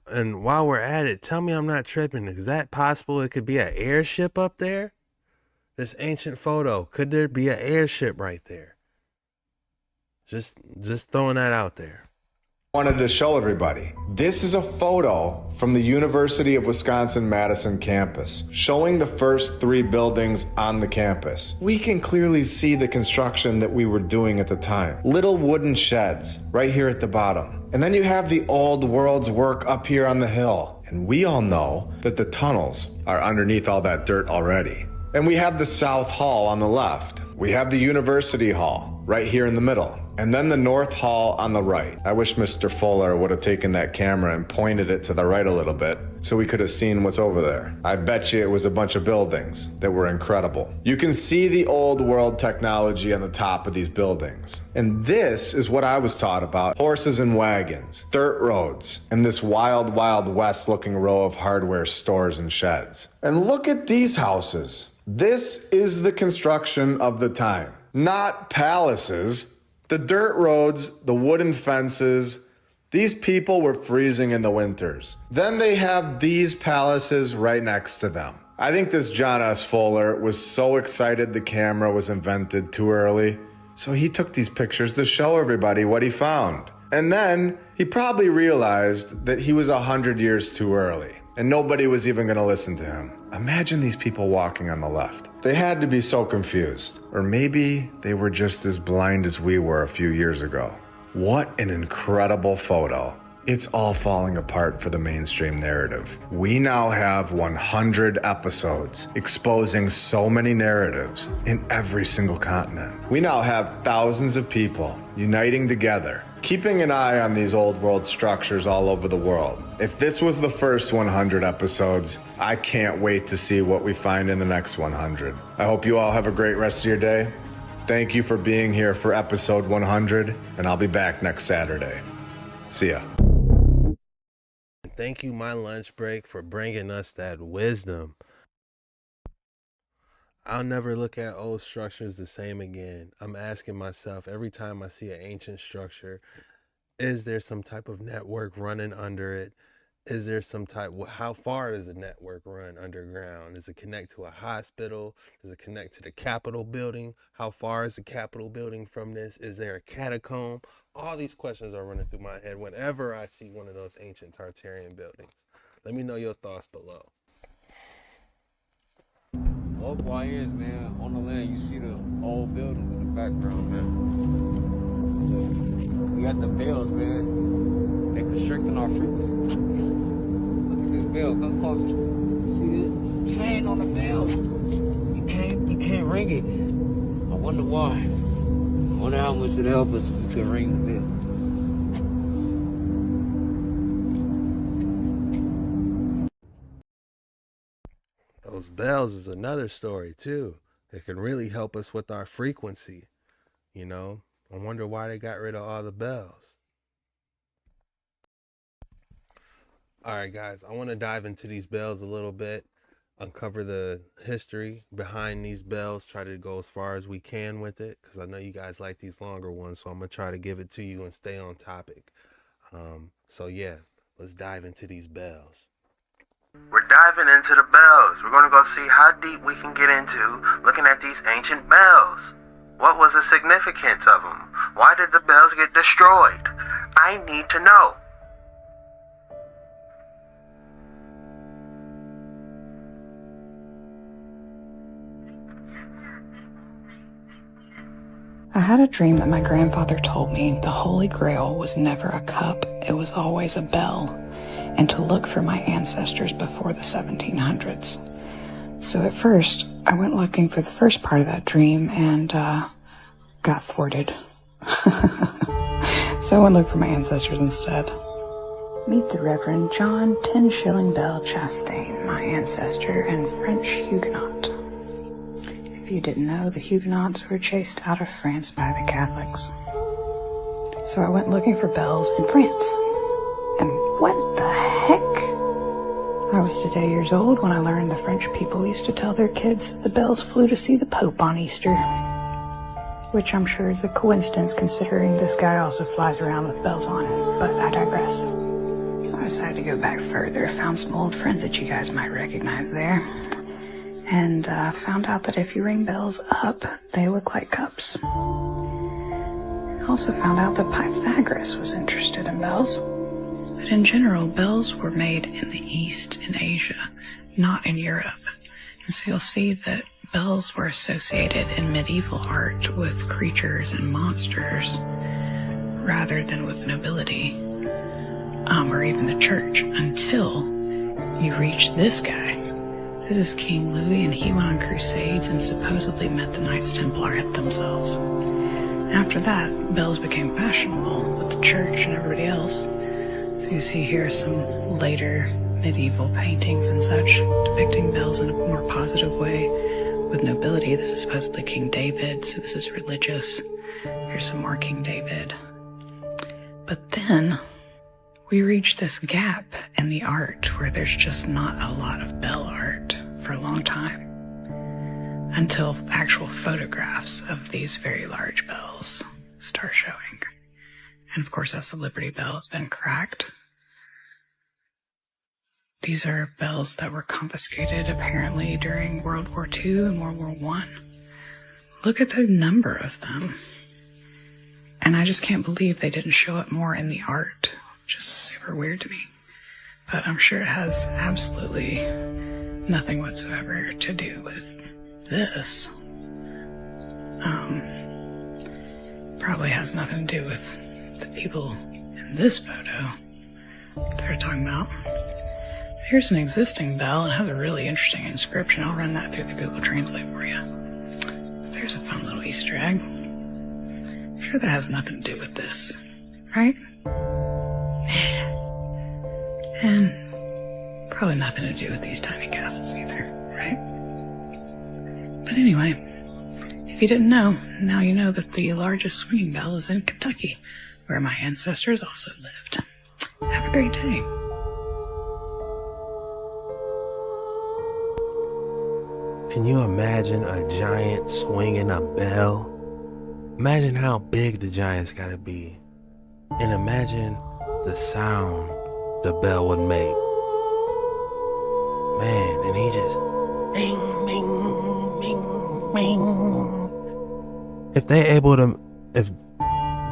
And while we're at it, tell me I'm not tripping. Is that possible it could be an airship up there? This ancient photo, could there be an airship right there? Just throwing that out there. Wanted to show everybody. This is a photo from the University of Wisconsin-Madison campus, showing the first 3 buildings on the campus. We can clearly see the construction that we were doing at the time. Little wooden sheds right here at the bottom. And then you have the old world's work up here on the hill. And we all know that the tunnels are underneath all that dirt already. And we have the South Hall on the left. We have the University Hall right here in the middle. And then the North Hall on the right. I wish Mr. Fuller would have taken that camera and pointed it to the right a little bit so we could have seen what's over there. I bet you it was a bunch of buildings that were incredible. You can see the old world technology on the top of these buildings. And this is what I was taught about. Horses and wagons, dirt roads, and this wild, wild west looking row of hardware stores and sheds. And look at these houses. This is the construction of the time. Not palaces. The dirt roads, the wooden fences, these people were freezing in the winters. Then they have these palaces right next to them. I think this John S. Fuller was so excited the camera was invented too early, so he took these pictures to show everybody what he found. And then he probably realized that he was 100 years too early, and nobody was even going to listen to him. Imagine these people walking on the left. They had to be so confused. Or maybe they were just as blind as we were a few years ago. What an incredible photo. It's all falling apart for the mainstream narrative. We now have 100 episodes exposing so many narratives in every single continent. We now have thousands of people uniting together, keeping an eye on these old world structures all over the world. If this was the first 100 episodes, I can't wait to see what we find in the next 100. I hope you all have a great rest of your day. Thank you for being here for episode 100, and I'll be back next Saturday. See ya. Thank you, my lunch break, for bringing us that wisdom. I'll never look at old structures the same again. I'm asking myself every time I see an ancient structure, is there some type of network running under it? Is there some type, how far does the network run underground? Does it connect to a hospital? Does it connect to the Capitol building? How far is the Capitol building from this? Is there a catacomb? All these questions are running through my head whenever I see one of those ancient Tartarian buildings. Let me know your thoughts below. All quiet is, man. On the land, you see the old buildings in the background, man. We got the bells, man. They constricting our frequency. Look at this bell. Come closer. See this? It's a chain on the bell. You can't ring it. I wonder why. I wonder how much it'd help us if we could ring the bell. Those bells is another story too. It can really help us with our frequency. You know, I wonder why they got rid of all the bells. All right, guys, I want to dive into these bells a little bit, uncover the history behind these bells, try to go as far as we can with it, because I know you guys like these longer ones, so I'm going to try to give it to you and stay on topic. So yeah, let's dive into these bells. We're diving into the bells. We're going to go see how deep we can get into looking at these ancient bells. What was the significance of them? Why did the bells get destroyed? I need to know. I had a dream that my grandfather told me the Holy Grail was never a cup, it was always a bell, and to look for my ancestors before the 1700s. So at first, I went looking for the first part of that dream and got thwarted. So I went look for my ancestors instead. Meet the Reverend John 10-Shilling Bell Chastain, my ancestor and French Huguenot. If you didn't know, the Huguenots were chased out of France by the Catholics. So I went looking for bells in France. And what the heck? I was today years old when I learned the French people used to tell their kids that the bells flew to see the Pope on Easter. Which I'm sure is a coincidence considering this guy also flies around with bells on, but I digress. So I decided to go back further, found some old friends that you guys might recognize there, and found out that if you ring bells up, they look like cups. I also found out that Pythagoras was interested in bells. But in general, bells were made in the East, in Asia, not in Europe. And so you'll see that bells were associated in medieval art with creatures and monsters rather than with nobility, or even the church, until you reach this guy. This is King Louis, and he went on crusades and supposedly met the Knights Templar themselves. After that, bells became fashionable with the church and everybody else. So you see here some later medieval paintings and such depicting bells in a more positive way with nobility. This is supposedly King David, so this is religious. Here's some more King David. But then we reach this gap in the art where there's just not a lot of bell art for a long time, until actual photographs of these very large bells start showing. And of course, as the Liberty Bell has been cracked. These are bells that were confiscated apparently during World War II and World War I. Look at the number of them. And I just can't believe they didn't show it more in the art. Just super weird to me. But I'm sure it has absolutely nothing whatsoever to do with this. Probably has nothing to do with the people in this photo that they're talking about. Here's an existing bell, and it has a really interesting inscription. I'll run that through the Google Translate for you. There's a fun little Easter egg. I'm sure that has nothing to do with this, right? And probably nothing to do with these tiny castles either, right? But anyway, if you didn't know, now you know that the largest swinging bell is in Kentucky, where my ancestors also lived. Have a great day. Can you imagine a giant swinging a bell? Imagine how big the giant's gotta be. And imagine the sound the bell would make. Man, and he just bing, bing, bing, bing. If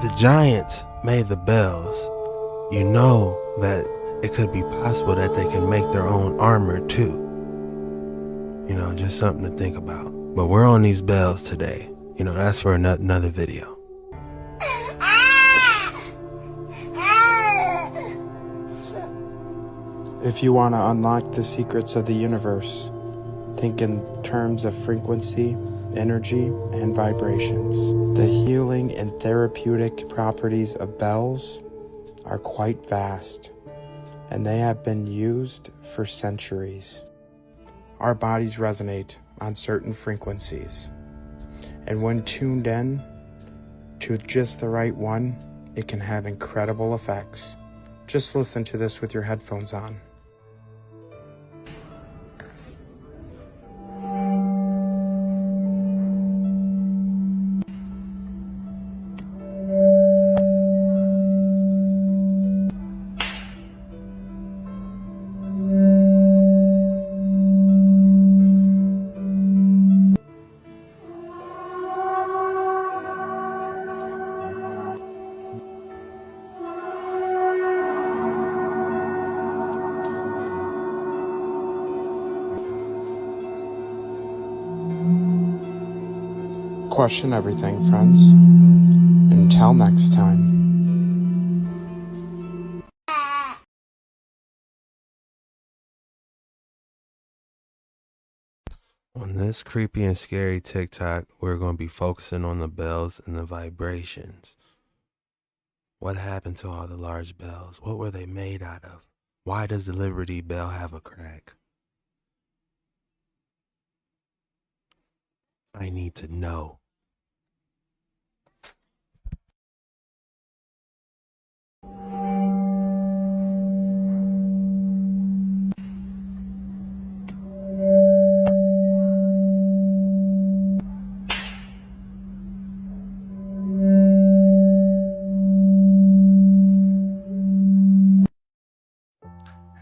the giants made the bells, you know that it could be possible that they can make their own armor too. You know, just something to think about. But we're on these bells today. You know, that's for another video. If you want to unlock the secrets of the universe, think in terms of frequency, energy, and vibrations. The healing and therapeutic properties of bells are quite vast, and they have been used for centuries. Our bodies resonate on certain frequencies, and when tuned in to just the right one, it can have incredible effects. Just listen to this with your headphones on. Question everything, friends. Until next time. On this creepy and scary TikTok, we're going to be focusing on the bells and the vibrations. What happened to all the large bells? What were they made out of? Why does the Liberty Bell have a crack? I need to know.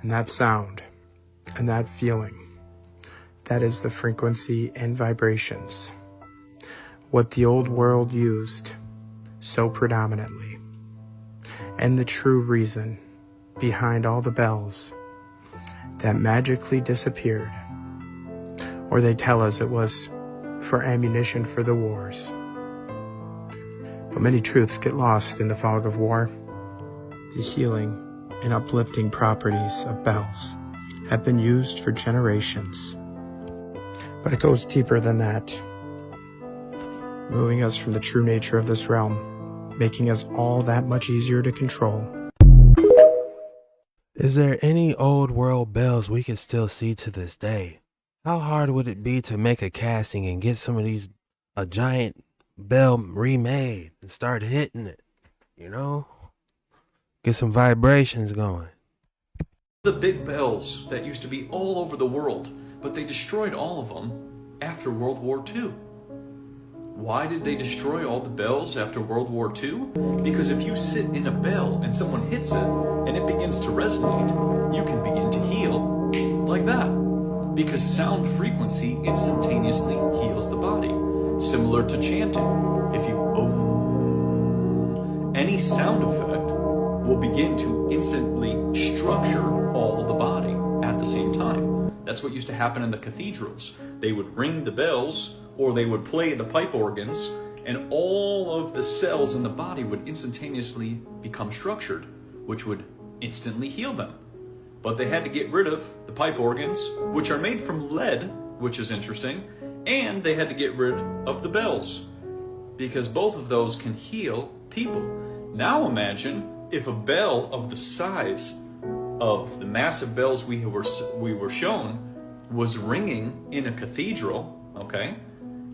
And that sound and that feeling, that is the frequency and vibrations. What the old world used so predominantly. And the true reason behind all the bells that magically disappeared. Or they tell us it was for ammunition for the wars. But many truths get lost in the fog of war. The healing and uplifting properties of bells have been used for generations. But it goes deeper than that, moving us from the true nature of this realm, making us all that much easier to control. Is there any old world bells we can still see to this day? How hard would it be to make a casting and get some of these, a giant bell remade and start hitting it, you know? Get some vibrations going. The big bells that used to be all over the world, but they destroyed all of them after World War II. Why did they destroy all the bells after World War II? Because if you sit in a bell and someone hits it and it begins to resonate, you can begin to heal like that. Because sound frequency instantaneously heals the body. Similar to chanting. If you any sound effect will begin to instantly structure all the body at the same time. That's what used to happen in the cathedrals. They would ring the bells or they would play the pipe organs and all of the cells in the body would instantaneously become structured, which would instantly heal them. But they had to get rid of the pipe organs, which are made from lead, which is interesting, and they had to get rid of the bells because both of those can heal people. Now imagine if a bell of the size of the massive bells we were shown was ringing in a cathedral, okay?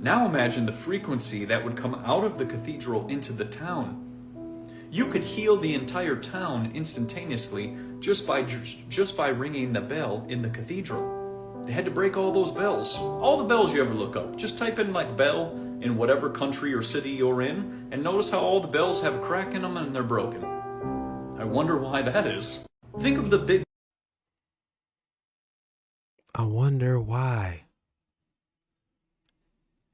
Now imagine the frequency that would come out of the cathedral into the town. You could heal the entire town instantaneously just by ringing the bell in the cathedral. They had to break all those bells. All the bells you ever look up. Just type in like bell in whatever country or city you're in and notice how all the bells have a crack in them and they're broken. I wonder why that is. Think of the big... I wonder why.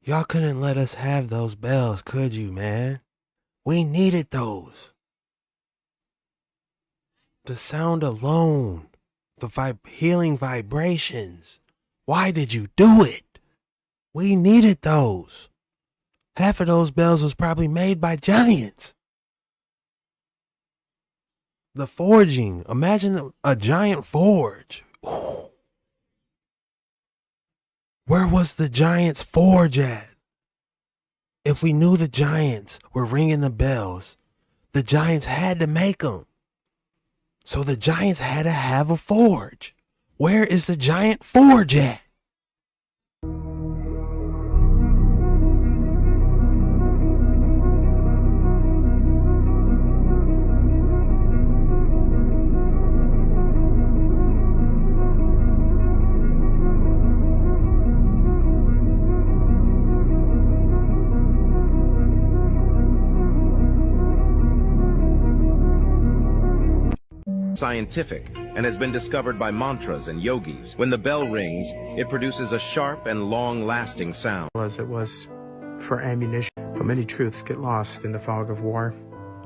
Y'all couldn't let us have those bells, could you, man? We needed those. The sound alone, the healing vibrations. Why did you do it? We needed those. Half of those bells was probably made by giants. The forging. Imagine a giant forge. Ooh. Where was the giant's forge at? If we knew the giants were ringing the bells, the giants had to make them. So the giants had to have a forge. Where is the giant forge at? Scientific and has been discovered by mantras and yogis. When the bell rings, it produces a sharp and long-lasting sound. As it was for ammunition, but many truths get lost in the fog of war.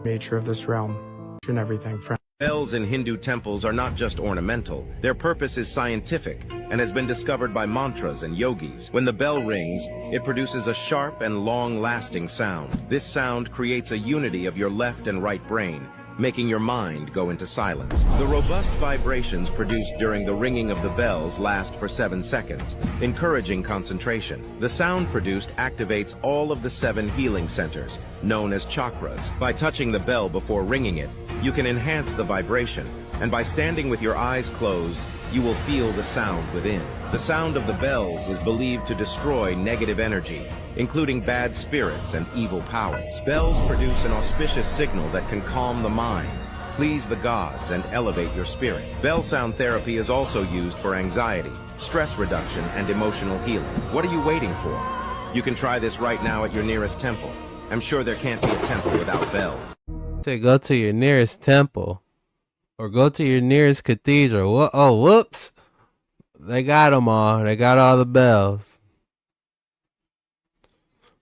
Nature of this realm and everything from bells in Hindu temples are not just ornamental. Their purpose is scientific and has been discovered by mantras and yogis. When the bell rings, it produces a sharp and long-lasting sound. This sound creates a unity of your left and right brain, making your mind go into silence. The robust vibrations produced during the ringing of the bells last for 7 seconds, encouraging concentration. The sound produced activates all of the 7 healing centers, known as chakras. By touching the bell before ringing it, you can enhance the vibration, and by standing with your eyes closed, you will feel the sound within. The sound of the bells is believed to destroy negative energy, including bad spirits and evil powers. Bells produce an auspicious signal that can calm the mind, please the gods, and elevate your spirit. Bell sound therapy is also used for anxiety, stress reduction, and emotional healing. What are you waiting for? You can try this right now at your nearest temple. I'm sure there can't be a temple without bells. To go to your nearest temple or go to your nearest cathedral. Oh, whoops. They got them all. They got all the bells.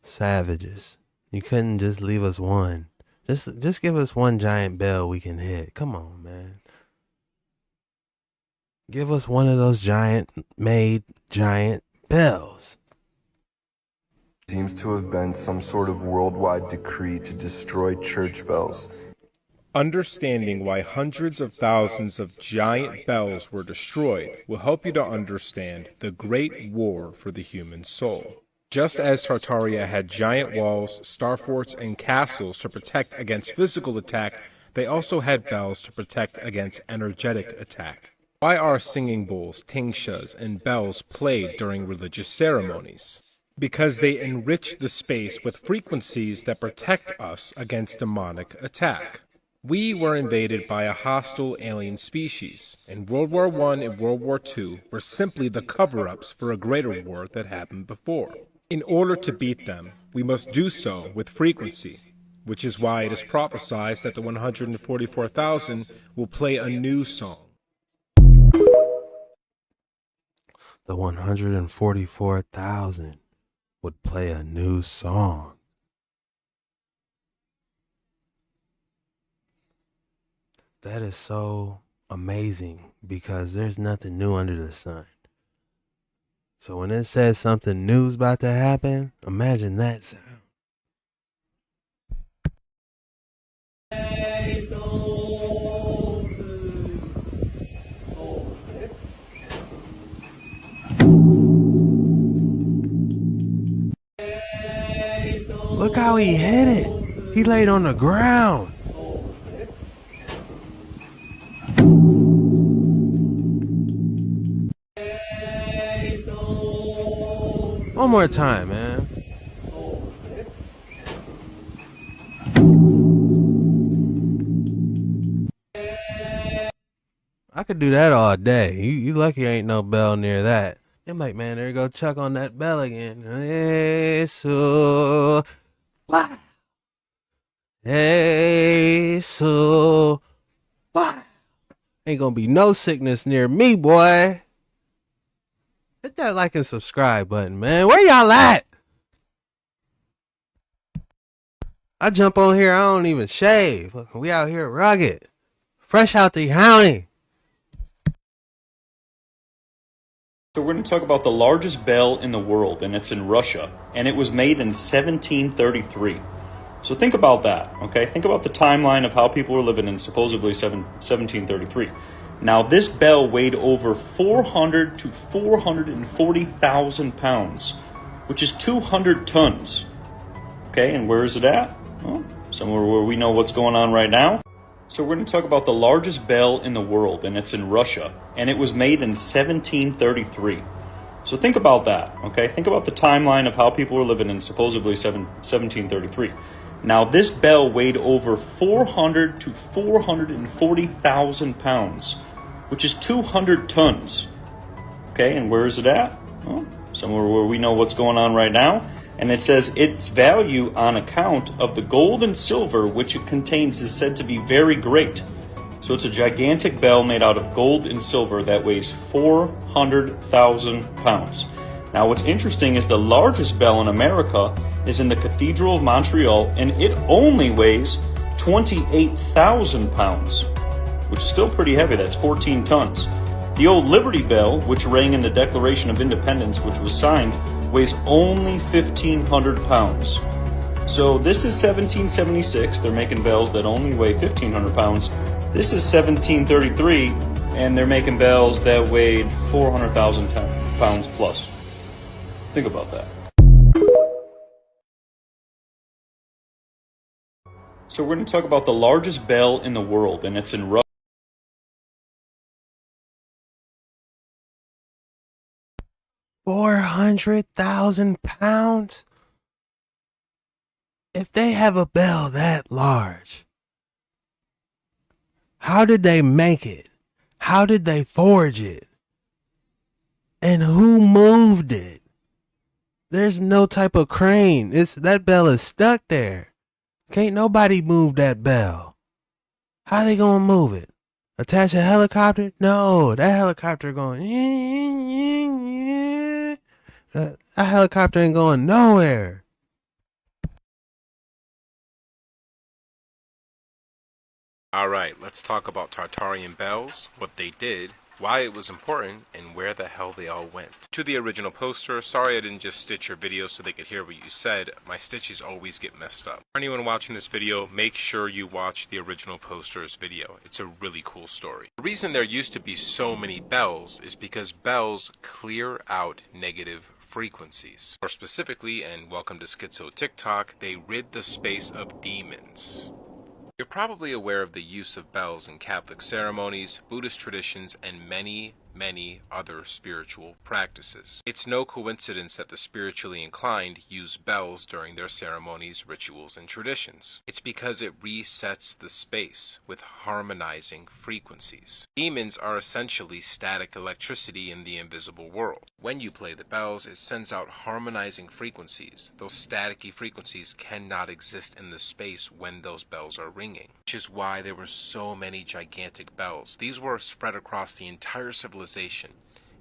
Savages. You couldn't just leave us one. Just give us one giant bell we can hit. Come on, man. Give us one of those giant bells. Seems to have been some sort of worldwide decree to destroy church bells. Understanding why hundreds of thousands of giant bells were destroyed will help you to understand the Great War for the human soul. Just as Tartaria had giant walls, star forts, and castles to protect against physical attack, they also had bells to protect against energetic attack. Why are singing bowls, tingshas, and bells played during religious ceremonies? Because they enrich the space with frequencies that protect us against demonic attack. We were invaded by a hostile alien species, and World War I and World War II were simply the cover-ups for a greater war that happened before. In order to beat them, we must do so with frequency, which is why it is prophesied that the 144,000 will play a new song. The 144,000 would play a new song. That is so amazing because there's nothing new under the sun. So when it says something new's about to happen, imagine that sound. Look how he hit it. He laid on the ground. One more time, man. I could do that all day. You lucky ain't no bell near that. I'm like, man, there you go Chuck on that bell again. Hey, so fly. Hey, so fly. Ain't gonna be no sickness near me, boy. Hit that like and subscribe button, man. Where y'all at? I jump on here, I don't even shave. We out here rugged. Fresh out the county. So we're going to talk about the largest bell in the world, and it's in Russia, and it was made in 1733. So think about that, okay? Think about the timeline of how people were living in supposedly 1733. Now, this bell weighed over 400 to 440,000 pounds, which is 200 tons. Okay, and where is it at? Well, somewhere where we know what's going on right now. So we're going to talk about the largest bell in the world, and it's in Russia, and it was made in 1733. So think about that, okay? Think about the timeline of how people were living in supposedly 1733. Now, this bell weighed over 400 to 440,000 pounds, which is 200 tons. Okay, and where is it at? Well, somewhere where we know what's going on right now. And it says its value on account of the gold and silver which it contains is said to be very great. So it's a gigantic bell made out of gold and silver that weighs 400,000 pounds. Now, what's interesting is the largest bell in America is in the Cathedral of Montreal, and it only weighs 28,000 pounds, which is still pretty heavy. That's 14 tons. The old Liberty Bell, which rang in the Declaration of Independence, which was signed, weighs only 1,500 pounds. So this is 1776. They're making bells that only weigh 1,500 pounds. This is 1733, and they're making bells that weighed 400,000 pounds plus. Think about that. So we're going to talk about the largest bell in the world, and it's in Russia. 400,000 pounds? If they have a bell that large, how did they make it? How did they forge it? And who moved it? There's no type of crane. That bell is stuck there. Can't nobody move that bell. How they gonna move it? Attach a helicopter? No, that helicopter going. That helicopter ain't going nowhere. Alright, let's talk about Tartarian bells, what they did, why it was important, and where the hell they all went. To the original poster, sorry I didn't just stitch your video so they could hear what you said. My stitches always get messed up. For anyone watching this video, make sure you watch the original poster's video. It's a really cool story. The reason there used to be so many bells is because bells clear out negative frequencies. More specifically, and welcome to JetskiChucK, they rid the space of demons. You're probably aware of the use of bells in Catholic ceremonies, Buddhist traditions, and many other spiritual practices. It's no coincidence that the spiritually inclined use bells during their ceremonies, rituals, and traditions. It's because it resets the space with harmonizing frequencies. Demons are essentially static electricity in the invisible world. When you play the bells, it sends out harmonizing frequencies. Those staticky frequencies cannot exist in the space when those bells are ringing, which is why there were so many gigantic bells. These were spread across the entire civilization,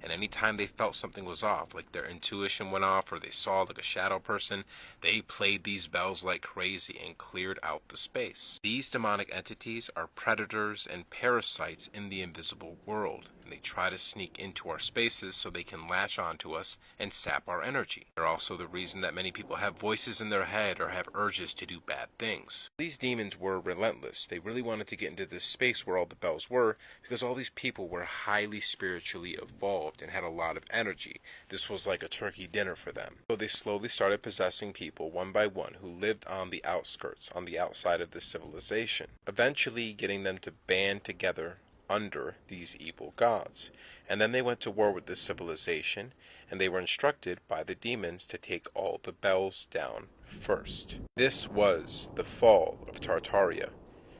and anytime they felt something was off, like their intuition went off or they saw like a shadow person, they played these bells like crazy and cleared out the space. These demonic entities are predators and parasites in the invisible world, and they try to sneak into our spaces so they can latch onto us and sap our energy. They're also the reason that many people have voices in their head or have urges to do bad things. These demons were relentless. They really wanted to get into this space where all the bells were, because all these people were highly spiritually evolved and had a lot of energy. This was like a turkey dinner for them. So they slowly started possessing people one by one who lived on the outskirts, on the outside of this civilization, eventually getting them to band together under these evil gods. And then they went to war with this civilization, and they were instructed by the demons to take all the bells down first. This was the fall of Tartaria,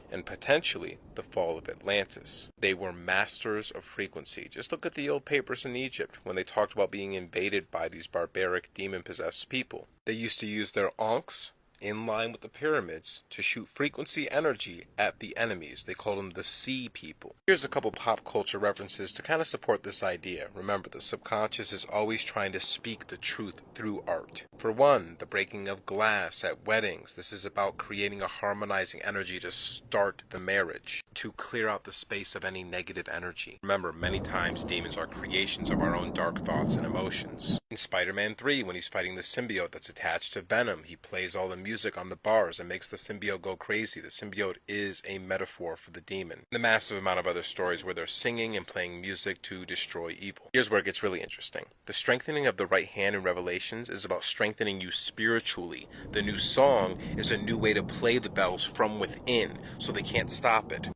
and potentially the fall of Atlantis. They were masters of frequency. Just look at the old papers in Egypt when they talked about being invaded by these barbaric demon-possessed people. They used to use their ankhs in line with the pyramids to shoot frequency energy at the enemies. They called them the sea people. Here's a couple pop culture references to kind of support this idea. Remember, the subconscious is always trying to speak the truth through art. For one, the breaking of glass at weddings. This is about creating a harmonizing energy to start the marriage, to clear out the space of any negative energy. Remember, many times demons are creations of our own dark thoughts and emotions. In Spider-Man 3, when he's fighting the symbiote that's attached to Venom, he plays all the music on the bars and makes the symbiote go crazy. The symbiote is a metaphor for the demon. The massive amount of other stories where they're singing and playing music to destroy evil. Here's where it gets really interesting. The strengthening of the right hand in Revelations is about strengthening you spiritually. The new song is a new way to play the bells from within, so they can't stop it.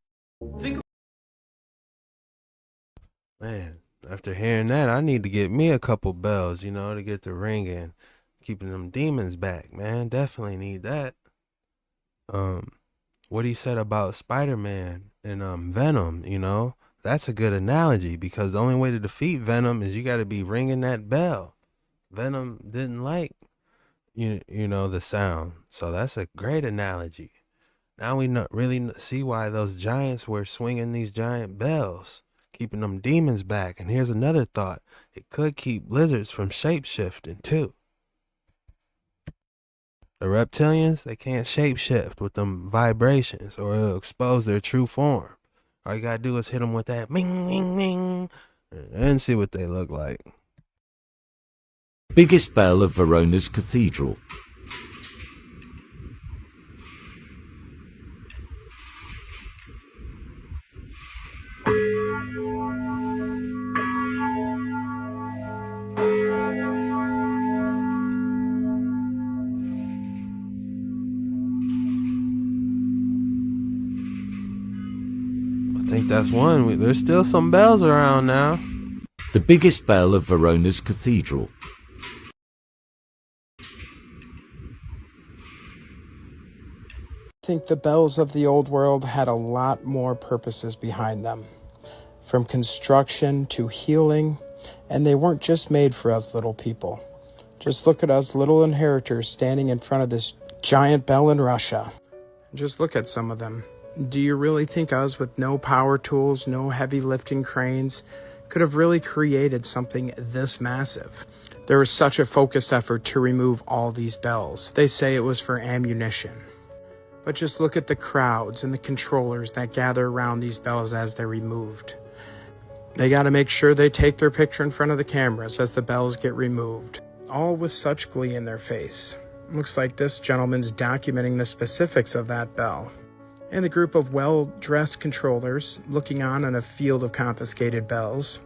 Man, after hearing that, I need to get me a couple bells, to get the ringing. Keeping them demons back, man. Definitely need that. What he said about Spider-Man and Venom, that's a good analogy, because the only way to defeat Venom is you got to be ringing that bell. Venom didn't like, the sound. So that's a great analogy. Now we really see why those giants were swinging these giant bells, keeping them demons back. And here's another thought. It could keep lizards from shape-shifting too. The reptilians, they can't shapeshift with them vibrations, or it'll expose their true form. All you gotta do is hit them with that ming, ming, ming, and see what they look like. Biggest bell of Verona's cathedral. think that's one. There's still some bells around now. The biggest bell of Verona's cathedral. I think the bells of the old world had a lot more purposes behind them, from construction to healing, and they weren't just made for us little people. Just look at us little inheritors standing in front of this giant bell in Russia. Just look at some of them. Do you really think us with no power tools, no heavy lifting cranes, could have really created something this massive? There was such a focused effort to remove all these bells. They say it was for ammunition. But just look at the crowds and the controllers that gather around these bells as they're removed. They got to make sure they take their picture in front of the cameras as the bells get removed, all with such glee in their face. Looks like this gentleman's documenting the specifics of that bell. And the group of well-dressed controllers looking on in a field of confiscated bells.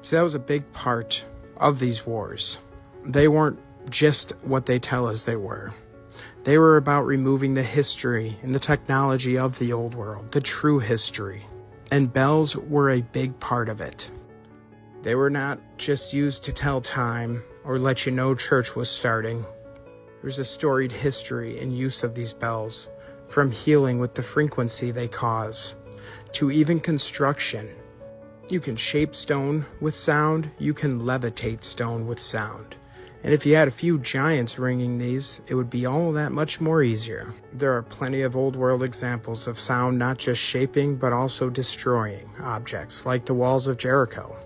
So that was a big part of these wars. They weren't just what they tell us they were. They were about removing the history and the technology of the old world, the true history. And bells were a big part of it. They were not just used to tell time or let you know church was starting. There's a storied history and use of these bells, from healing with the frequency they cause, to even construction. You can shape stone with sound, you can levitate stone with sound. And if you had a few giants ringing these, it would be all that much more easier. There are plenty of old world examples of sound not just shaping, but also destroying objects, like the walls of Jericho.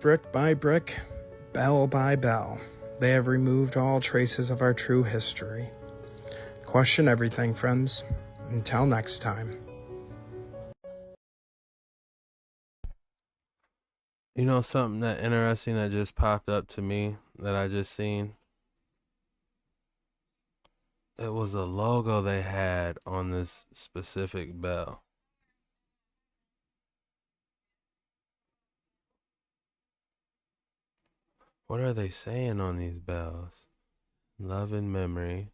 Brick by brick, bell by bell, they have removed all traces of our true history. Question everything, friends. Until next time. You know something that interesting that just popped up to me that I just seen? It was a logo they had on this specific bell. What are they saying on these bells? Love and memory.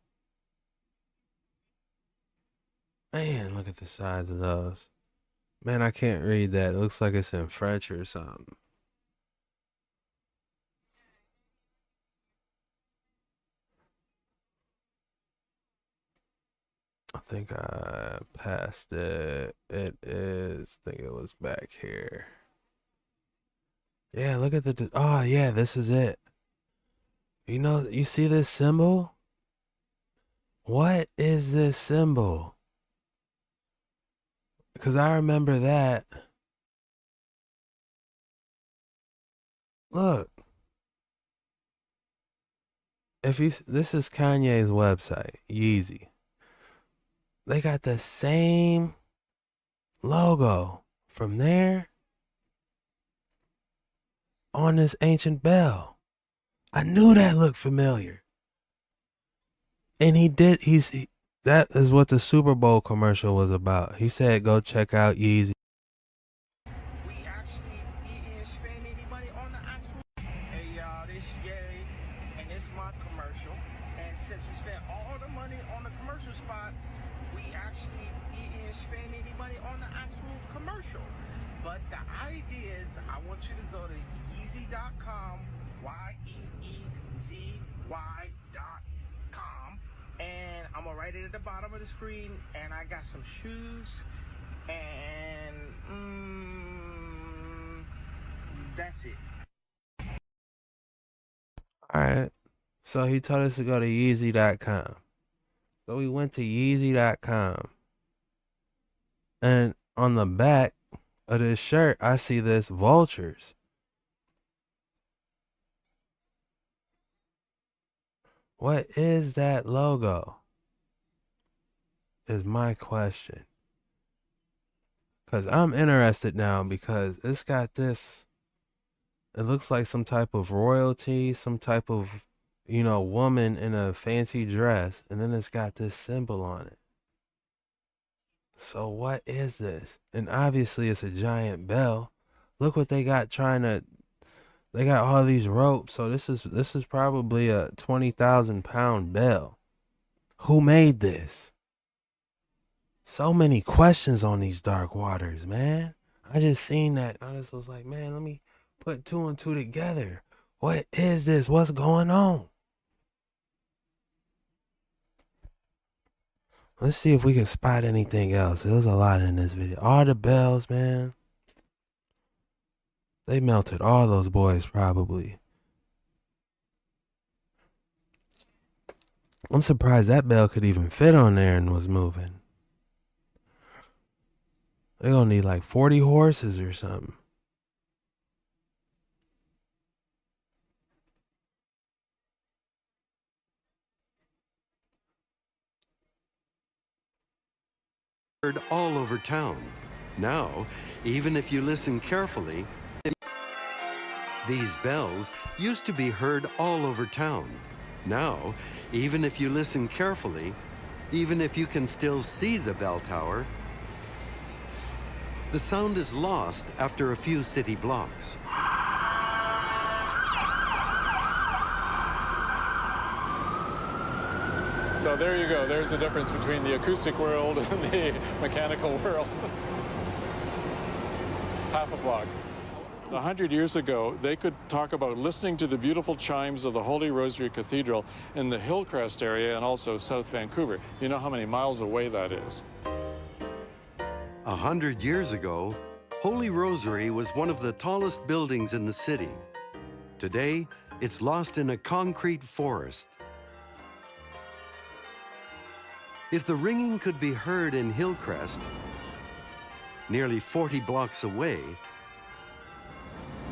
Man, look at the size of those. Man, I can't read that. It looks like it's in French or something. I think I passed it. It is, I think it was back here. Yeah, look at the, oh yeah, this is it. You know, you see this symbol? What is this symbol? Because I remember that. Look. If you, this is Kanye's website, Yeezy. They got the same logo from there on this ancient bell. I knew that looked familiar. And that is what the Super Bowl commercial was about. He said, go check out Yeezy. We actually didn't spend any money on the actual. Hey y'all, this Yay, and it's my commercial. And since we spent all the money on the commercial spot, we actually didn't spend any money on the actual commercial. But the idea is, I want you to go to Yeezy.com, YEEZY.com, and I'm gonna write it at the bottom of the screen. And I got some shoes, and that's it. Alright. So he told us to go to Yeezy.com. So we went to Yeezy.com. And on the back of this shirt, I see this vultures. What is that logo? Is my question. Because I'm interested now because it's got this. It looks like some type of royalty, some type of, you know, woman in a fancy dress. And then it's got this symbol on it. So what is this? And obviously it's a giant bell. Look what they got they got all these ropes. So this is probably a 20,000 pound bell. Who made this? So many questions on these dark waters, man. I just seen that. I just was like, man, let me put 2 and 2 together. What is this? What's going on? Let's see if we can spot anything else. There was a lot in this video. All the bells, man. They melted all those boys probably. I'm surprised that bell could even fit on there and was moving. They're gonna need like 40 horses or something. Heard all over town. Now, even if you listen carefully, these bells used to be heard all over town. Now, even if you listen carefully, even if you can still see the bell tower, the sound is lost after a few city blocks. So there you go. There's the difference between the acoustic world and the mechanical world. Half a block. 100 years ago, they could talk about listening to the beautiful chimes of the Holy Rosary Cathedral in the Hillcrest area and also South Vancouver. You know how many miles away that is? 100 years ago, Holy Rosary was one of the tallest buildings in the city. Today, it's lost in a concrete forest. If the ringing could be heard in Hillcrest, nearly 40 blocks away,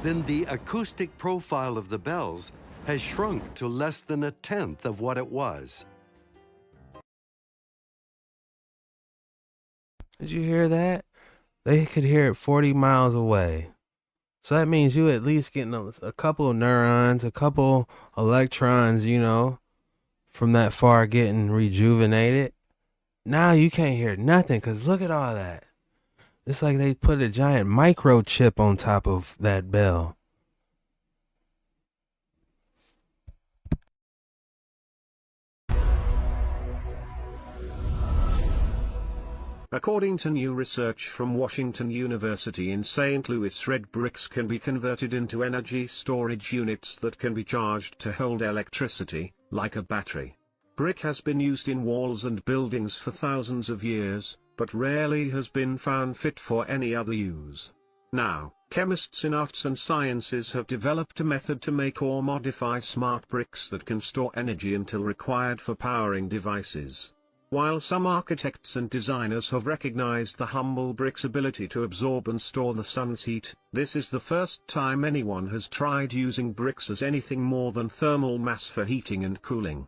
then the acoustic profile of the bells has shrunk to less than 1/10 of what it was. Did you hear that? They could hear it 40 miles away. So that means you at least getting a couple of neurons, a couple electrons, you know, from that far getting rejuvenated. Now you can't hear nothing because look at all that. It's like they put a giant microchip on top of that bell. According to new research from Washington University in St. Louis, red bricks can be converted into energy storage units that can be charged to hold electricity, like a battery. Brick has been used in walls and buildings for thousands of years, but rarely has been found fit for any other use. Now, chemists in arts and sciences have developed a method to make or modify smart bricks that can store energy until required for powering devices. While some architects and designers have recognized the humble brick's ability to absorb and store the sun's heat, this is the first time anyone has tried using bricks as anything more than thermal mass for heating and cooling.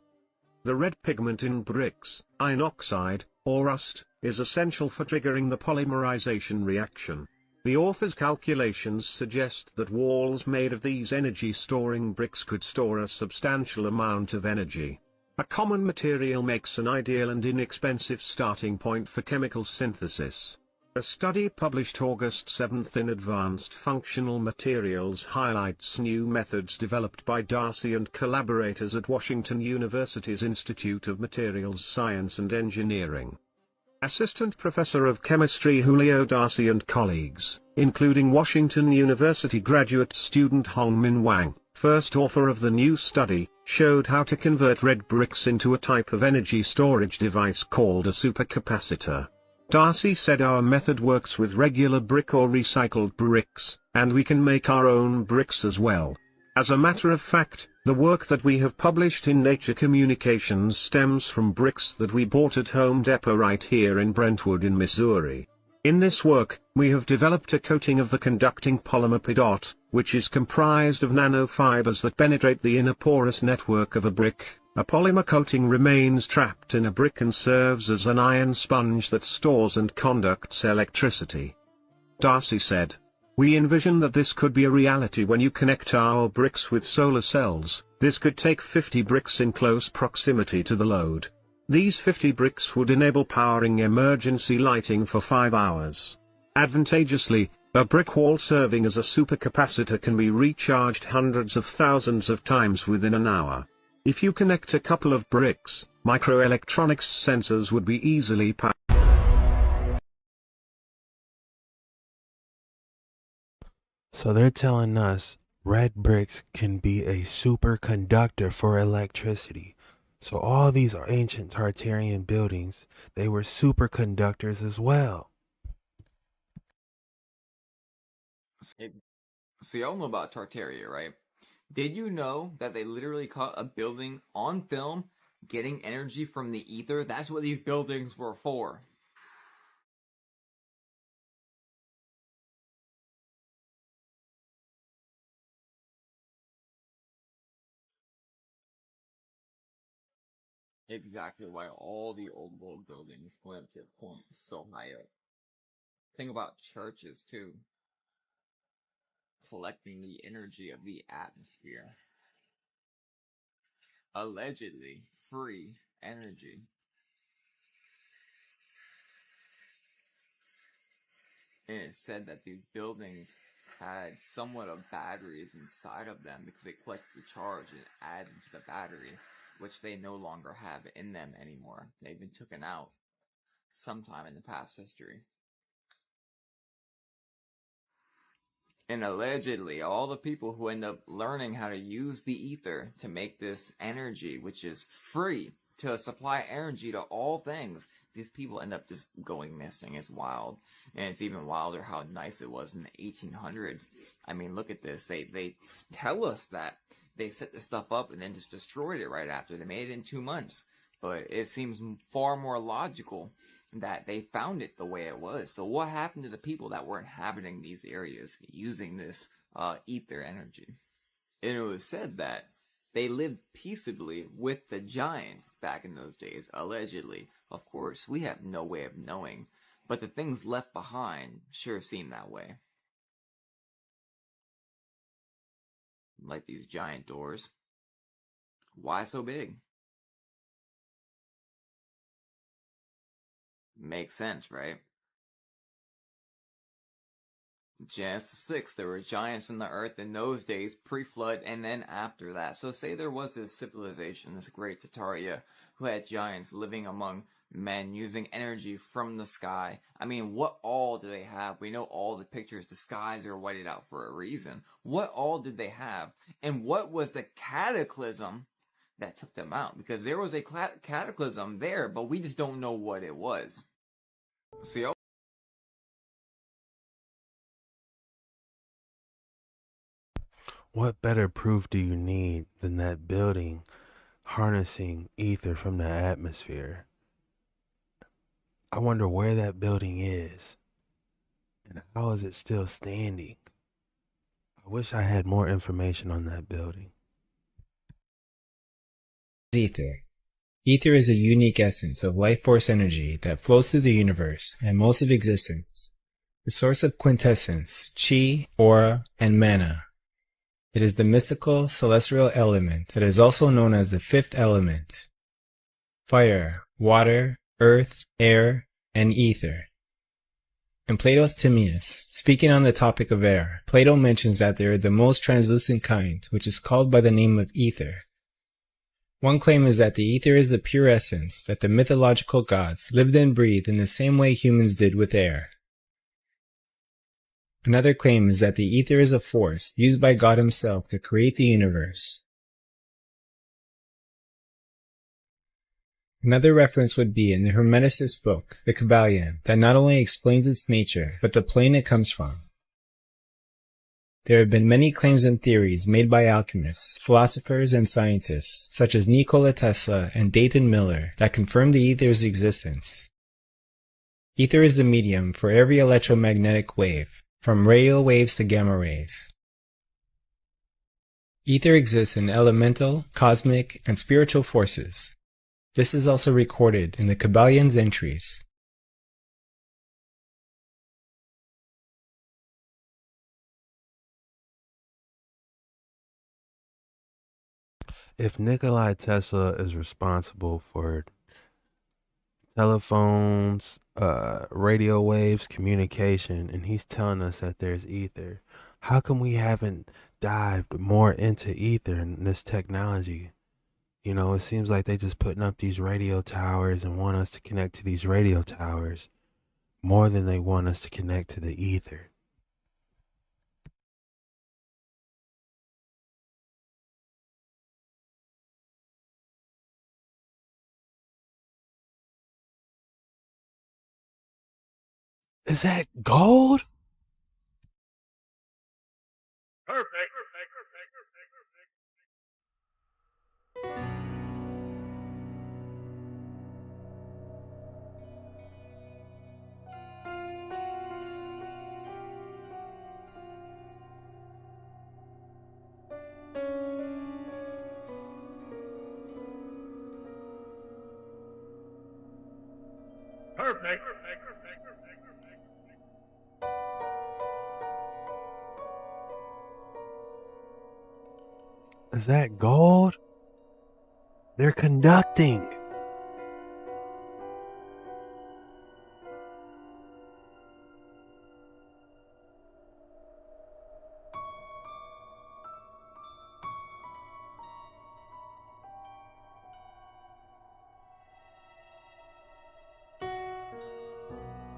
The red pigment in bricks, iron oxide, or rust, is essential for triggering the polymerization reaction. The author's calculations suggest that walls made of these energy-storing bricks could store a substantial amount of energy. A common material makes an ideal and inexpensive starting point for chemical synthesis. A study published August 7 in Advanced Functional Materials highlights new methods developed by Darcy and collaborators at Washington University's Institute of Materials Science and Engineering. Assistant Professor of Chemistry Julio Darcy and colleagues, including Washington University graduate student Hongmin Wang, first author of the new study, showed how to convert red bricks into a type of energy storage device called a supercapacitor. Darcy said our method works with regular brick or recycled bricks, and we can make our own bricks as well. As a matter of fact, the work that we have published in Nature Communications stems from bricks that we bought at Home Depot right here in Brentwood in Missouri. In this work, we have developed a coating of the conducting polymer PDOT, which is comprised of nanofibers that penetrate the inner porous network of a brick. A polymer coating remains trapped in a brick and serves as an ion sponge that stores and conducts electricity. Darcy said, "We envision that this could be a reality when you connect our bricks with solar cells. This could take 50 bricks in close proximity to the load. These 50 bricks would enable powering emergency lighting for 5 hours. Advantageously, a brick wall serving as a supercapacitor can be recharged hundreds of thousands of times within an hour. If you connect a couple of bricks, microelectronics sensors would be easily powered. So they're telling us red bricks can be a superconductor for electricity. So all these ancient Tartarian buildings, they were superconductors as well. So y'all know about Tartaria, right? Did you know that they literally caught a building on film getting energy from the ether? That's what these buildings were for. Exactly why all the old world buildings went up to the point so high up. Think about churches too. Collecting the energy of the atmosphere. Allegedly free energy. And it said that these buildings had somewhat of batteries inside of them because they collected the charge and added to the battery, which they no longer have in them anymore. They've been taken out sometime in the past history. And allegedly, all the people who end up learning how to use the ether to make this energy, which is free to supply energy to all things, these people end up just going missing. It's wild. And it's even wilder how nice it was in the 1800s. I mean, look at this. They tell us that they set this stuff up and then just destroyed it right after. They made it in 2 months. But it seems far more logical that they found it the way it was. So what happened to the people that were inhabiting these areas using this ether energy? And it was said that they lived peaceably with the giants back in those days, allegedly. Of course, we have no way of knowing, but the things left behind sure seem that way. Like these giant doors. Why so big? Makes sense, right? Genesis 6, there were giants in the earth in those days, pre-flood, and then after that. So say there was this civilization, this great Tartaria, who had giants living among men using energy from the sky. I mean, what all do they have? We know all the pictures, the skies are whited out for a reason. What all did they have? And what was the cataclysm that took them out? Because there was a cataclysm there, but we just don't know what it was. See, What better proof do you need than that building harnessing ether from the atmosphere? I wonder where that building is and how is it still standing? I wish I had more information on that building. Ether. Ether is a unique essence of life force energy that flows through the universe and most of existence. The source of quintessence, chi, aura, and mana. It is the mystical celestial element that is also known as the fifth element. Fire, water, earth, air, and ether. In Plato's Timaeus, speaking on the topic of air, Plato mentions that they are the most translucent kind, which is called by the name of ether. One claim is that the ether is the pure essence that the mythological gods lived and breathed in the same way humans did with air. Another claim is that the ether is a force used by God himself to create the universe. Another reference would be in the Hermeticist book, the Kybalion, that not only explains its nature, but the plane it comes from. There have been many claims and theories made by alchemists, philosophers, and scientists, such as Nikola Tesla and Dayton Miller, that confirm the ether's existence. Ether is the medium for every electromagnetic wave, from radio waves to gamma rays. Ether exists in elemental, cosmic, and spiritual forces. This is also recorded in the Kybalion's entries. If Nikola Tesla is responsible for telephones, radio waves, communication, and he's telling us that there's ether, how come we haven't dived more into ether and this technology? You know, it seems like they just putting up these radio towers and want us to connect to these radio towers more than they want us to connect to the ether. Is that gold? Perfect. Perfect. Is that gold? They're conducting.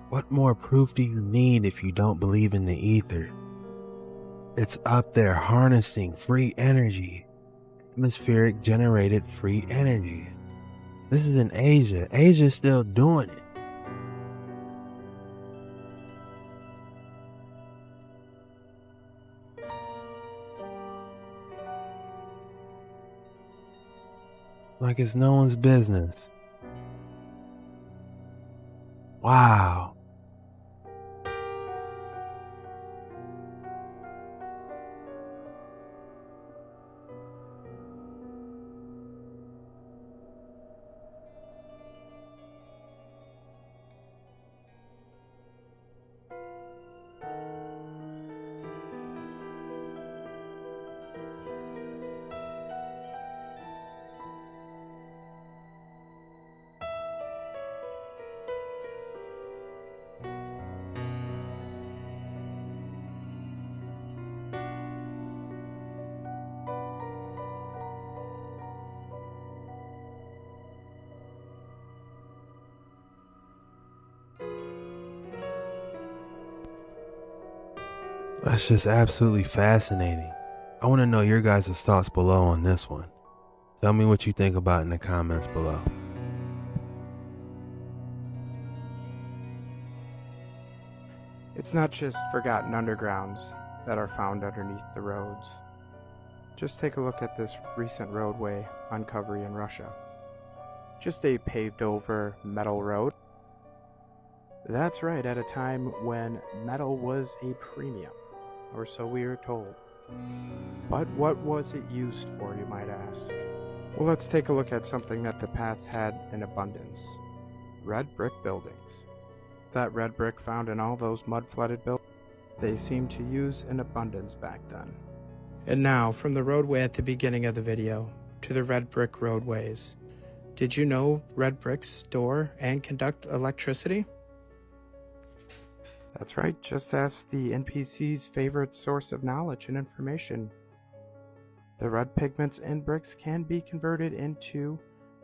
What more proof do you need if you don't believe in the ether? It's up there harnessing free energy. Atmospheric generated free energy. This is in Asia. Asia's still doing it. Like it's no one's business. Wow. That's just absolutely fascinating. I want to know your guys' thoughts below on this one. Tell me what you think about in the comments below. It's not just forgotten undergrounds that are found underneath the roads. Just take a look at this recent roadway uncovery in Russia. Just a paved over metal road. That's right, at a time when metal was a premium, or so we are told. But what was it used for, you might ask? Well, let's take a look at something that the past had in abundance. Red brick buildings. That red brick found in all those mud-flooded buildings, they seemed to use in abundance back then. And now, from the roadway at the beginning of the video, to the red brick roadways. Did you know red bricks store and conduct electricity? That's right, just ask the NPC's favorite source of knowledge and information. The red pigments in bricks can be converted into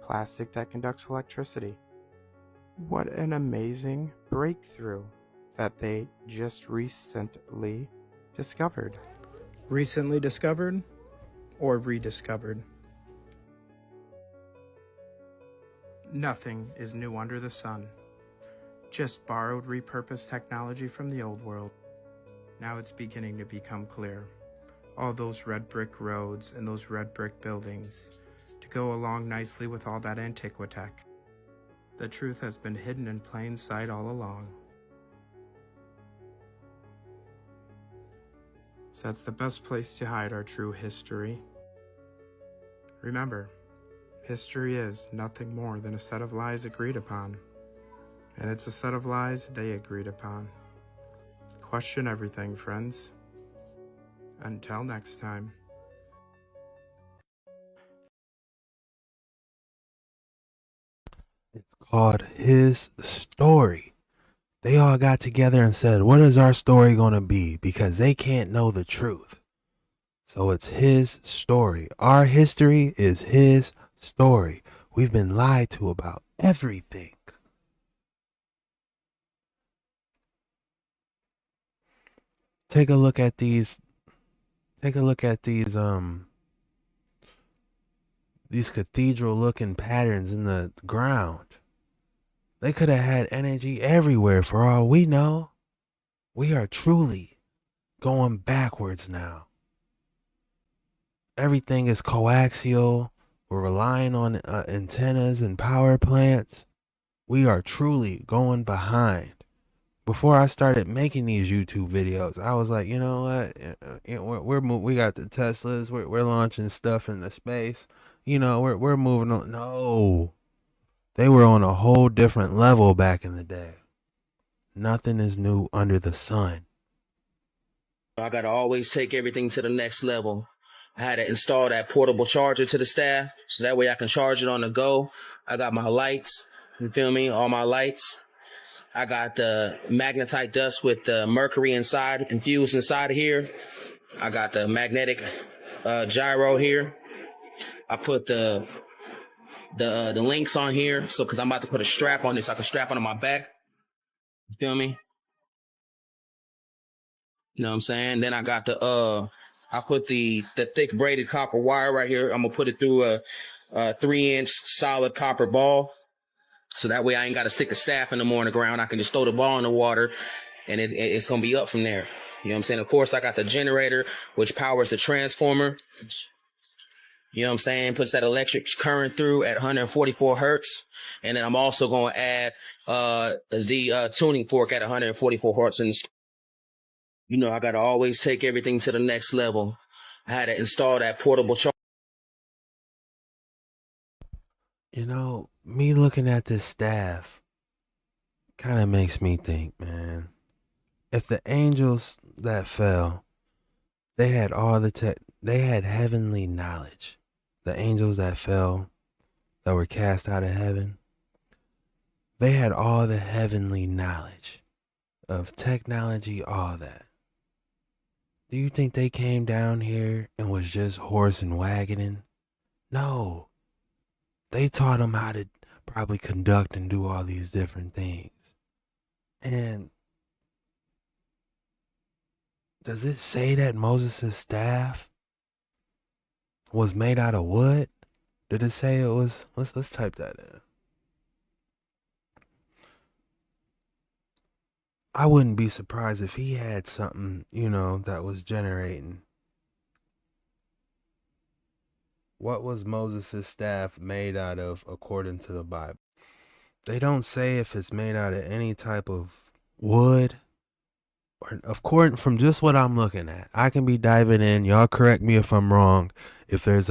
plastic that conducts electricity. What an amazing breakthrough that they just recently discovered. Recently discovered or rediscovered? Nothing is new under the sun. Just borrowed, repurposed technology from the old world. Now it's beginning to become clear. All those red brick roads and those red brick buildings to go along nicely with all that antiquitech. The truth has been hidden in plain sight all along. So that's the best place to hide our true history. Remember, history is nothing more than a set of lies agreed upon. And it's a set of lies they agreed upon. Question everything, friends. Until next time. It's called His Story. They all got together and said, what is our story going to be? Because they can't know the truth. So it's his story. Our history is his story. We've been lied to about everything. Take a look at these cathedral looking patterns in the ground. They could have had energy everywhere for all we know. We are truly going backwards now. Everything is coaxial. We're relying on antennas and power plants. We are truly going behind. Before I started making these YouTube videos, I was like, you know what? We got the Teslas. We're launching stuff into space. You know, we're moving on. No, they were on a whole different level back in the day. Nothing is new under the sun. I gotta always take everything to the next level. I had to install that portable charger to the staff, so that way I can charge it on the go. I got my lights, you feel me? All my lights. I got the magnetite dust with the mercury inside, infused inside of here. I got the magnetic gyro here. I put the links on here, so because I'm about to put a strap on this, so I can strap it on my back. You feel me? You know what I'm saying? Then I got I put the thick braided copper wire right here. I'm gonna put it through a 3-inch solid copper ball. So that way I ain't got to stick the staff in the morning ground. I can just throw the ball in the water and it's going to be up from there. You know what I'm saying? Of course, I got the generator, which powers the transformer. You know what I'm saying? Puts that electric current through at 144 hertz. And then I'm also going to add the tuning fork at 144 hertz. And, you know, I got to always take everything to the next level. I had to install that portable charger. You know, me looking at this staff kind of makes me think, man. If the angels that fell, they had all they had heavenly knowledge. The angels that fell, that were cast out of heaven, they had all the heavenly knowledge of technology, all that. Do you think they came down here and was just horse and wagoning? No. They taught them how to probably conduct and do all these different things. And does it say that Moses' staff was made out of wood? Did it say it was? Let's type that in. I wouldn't be surprised if he had something, you know, that was generating. What was Moses' staff made out of according to the Bible? They don't say if it's made out of any type of wood. Or, of course, from just what I'm looking at, I can be diving in. Y'all correct me if I'm wrong. If there's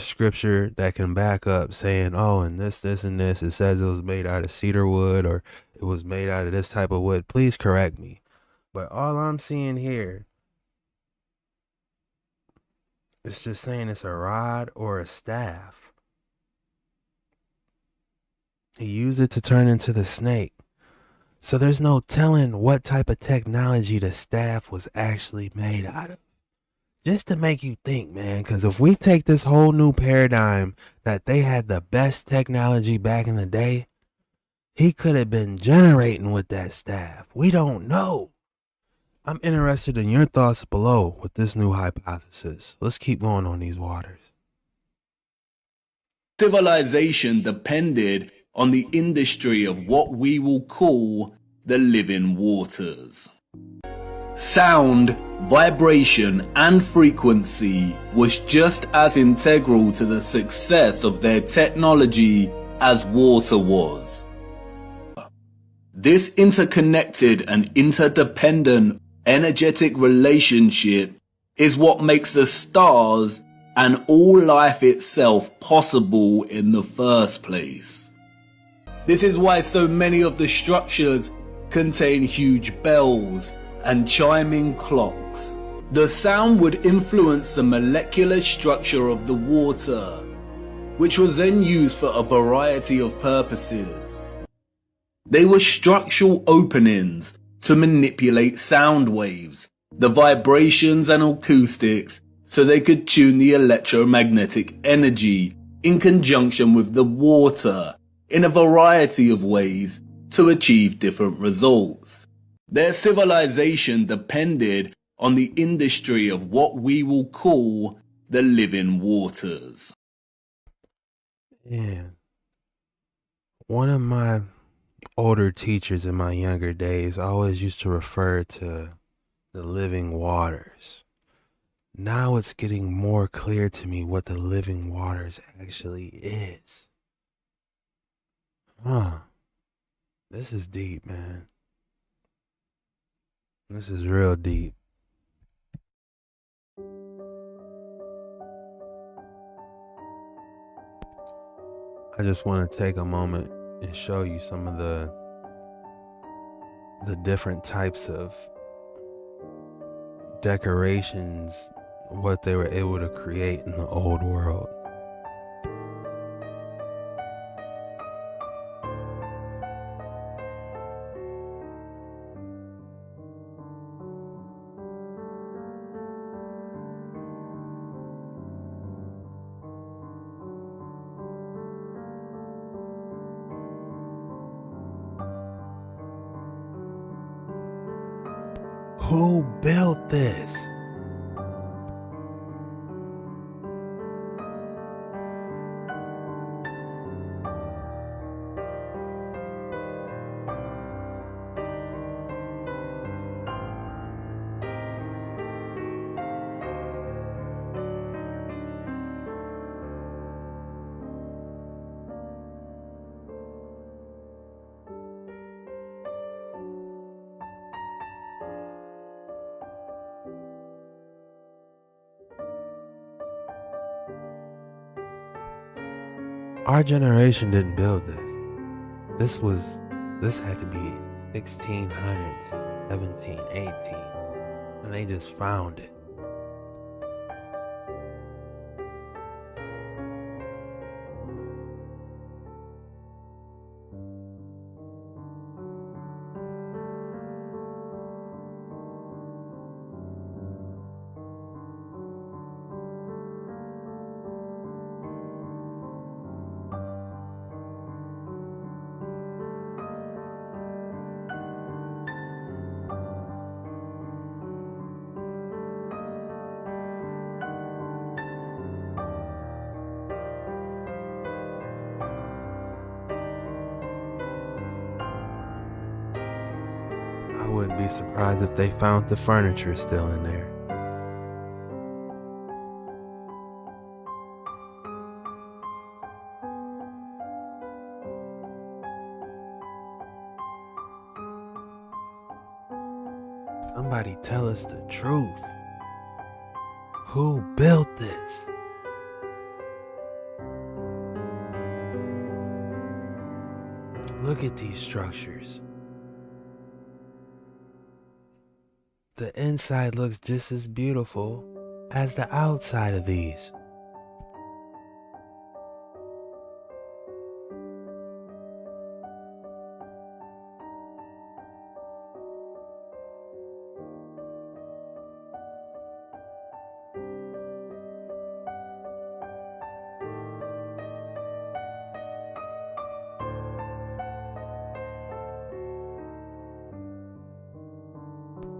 scripture that can back up saying, oh, and this, and this, it says it was made out of cedar wood or it was made out of this type of wood, please correct me. But all I'm seeing here, it's just saying it's a rod or a staff. He used it to turn into the snake. So there's no telling what type of technology the staff was actually made out of. Just to make you think, man, because if we take this whole new paradigm that they had the best technology back in the day, he could have been generating with that staff. We don't know. I'm interested in your thoughts below with this new hypothesis. Let's keep going on these waters. Civilization depended on the industry of what we will call the living waters. Sound, vibration, and frequency was just as integral to the success of their technology as water was. This interconnected and interdependent energetic relationship is what makes the stars and all life itself possible in the first place. This is why so many of the structures contain huge bells and chiming clocks. The sound would influence the molecular structure of the water, which was then used for a variety of purposes. They were structural openings to manipulate sound waves, the vibrations and acoustics, so they could tune the electromagnetic energy in conjunction with the water in a variety of ways to achieve different results. Their civilization depended on the industry of what we will call the living waters. Man, one of my older teachers in my younger days always used to refer to the living waters. Now it's getting more clear to me what the living waters actually is. This is deep, man. This is real deep. I just want to take a moment and show you some of the different types of decorations, what they were able to create in the old world. Who built this? Our generation didn't build this. This had to be 1600s, 17, 18, and they just found it. I wouldn't be surprised if they found the furniture still in there. Somebody tell us the truth. Who built this? Look at these structures. The inside looks just as beautiful as the outside of these.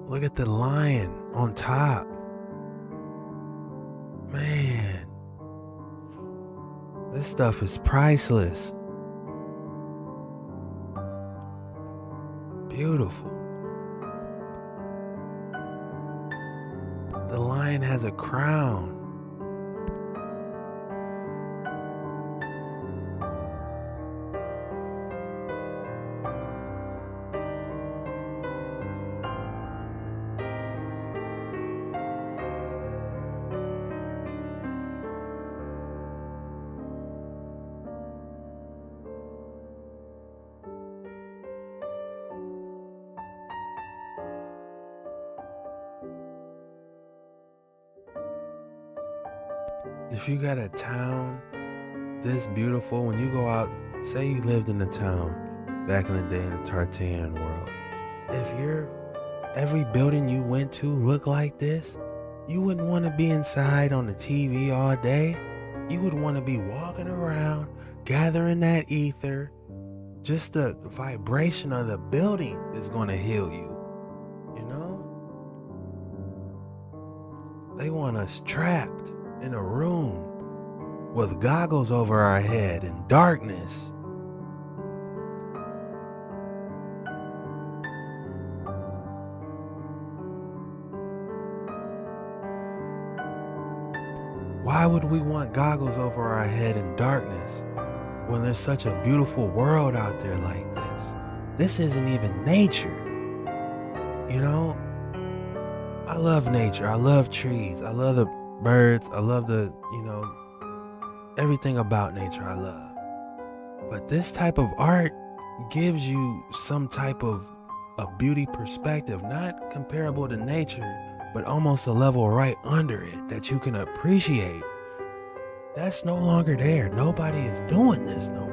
Look at the lion on top. Man, this stuff is priceless. Beautiful. The lion has a crown. If you got a town this beautiful, when you go out, say you lived in a town back in the day in the Tartarian world, if every building you went to looked like this, you wouldn't want to be inside on the TV all day. You would want to be walking around, gathering that ether. Just the vibration of the building is going to heal you, you know? They want us trapped in a room with goggles over our head and darkness. Why would we want goggles over our head in darkness when there's such a beautiful world out there like this? This isn't even nature. You know, I love nature. I love trees. I love the birds. I love everything about nature I love. But this type of art gives you some type of a beauty perspective, not comparable to nature, but almost a level right under it that you can appreciate. That's no longer there. Nobody is doing this no more.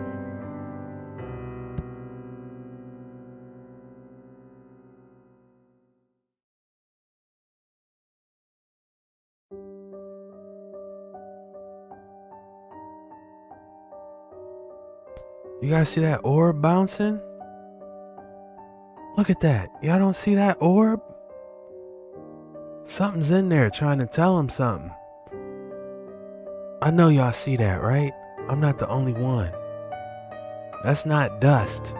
You guys see that orb bouncing? Look at that. Y'all don't see that orb? Something's in there trying to tell him something. I know y'all see that, right? I'm not the only one. That's not dust.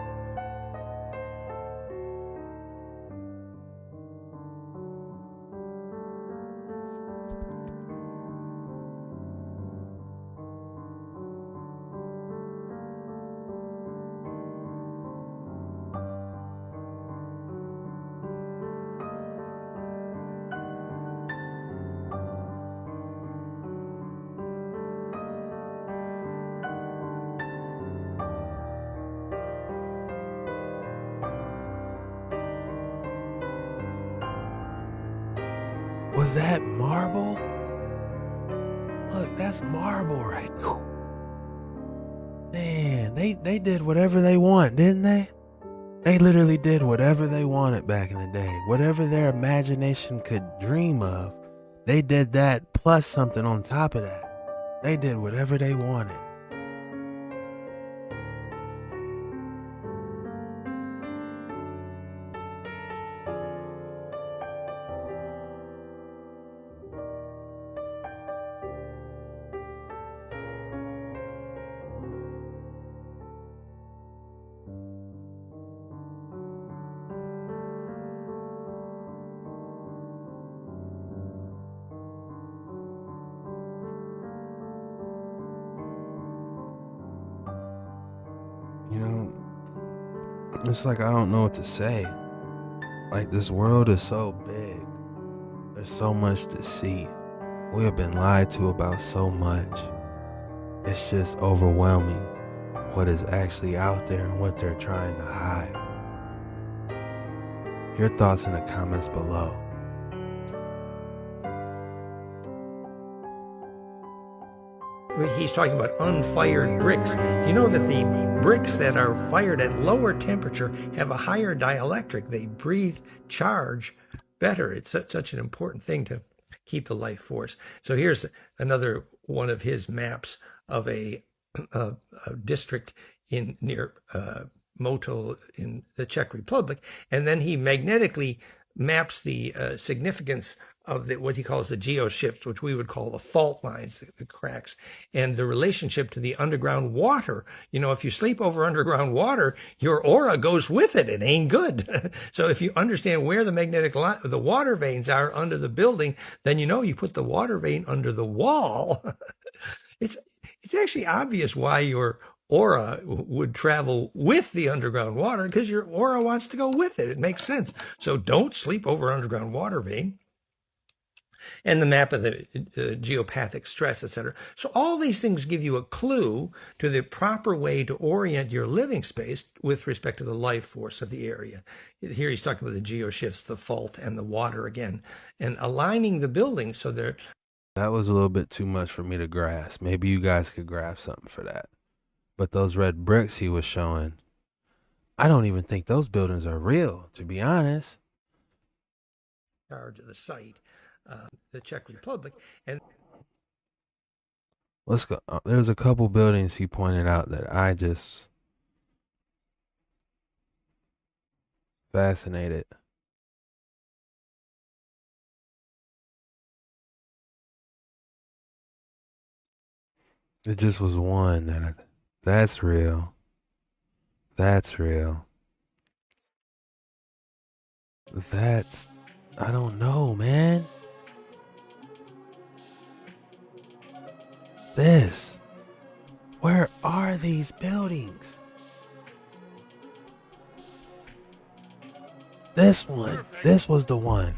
Was that marble? Look, that's marble right there. Man, they did whatever they want, didn't they? They literally did whatever they wanted back in the day. Whatever their imagination could dream of, they did that plus something on top of that. They did whatever they wanted. You know, it's like I don't know what to say. Like, this world is so big. There's so much to see. We have been lied to about so much. It's just overwhelming what is actually out there and what they're trying to hide. Your thoughts in the comments below. He's talking about unfired bricks. You know that the bricks that are fired at lower temperature have a higher dielectric. They breathe charge better. It's such an important thing to keep the life force. So here's another one of his maps of a district near Motol in the Czech Republic. And then he magnetically maps the significance of what he calls the geoshifts, which we would call the fault lines, the cracks, and the relationship to the underground water. You know, if you sleep over underground water, your aura goes with it. It ain't good. So if you understand where the water veins are under the building, then you put the water vein under the wall. It's actually obvious why your aura would travel with the underground water, because your aura wants to go with it. It makes sense. So don't sleep over underground water vein. And the map of the geopathic stress, etc. So all these things give you a clue to the proper way to orient your living space with respect to the life force of the area. Here he's talking about the geoshifts, the fault, and the water again, and aligning the buildings so they're... That was a little bit too much for me to grasp. Maybe you guys could grasp something for that. But those red bricks he was showing, I don't even think those buildings are real, to be honest. Charge of the site. The Czech Republic, and let's go. There's a couple buildings he pointed out that I just fascinated. It just was one that's real. That's real. I don't know, man. this? Where are these buildings? This one. This was the one.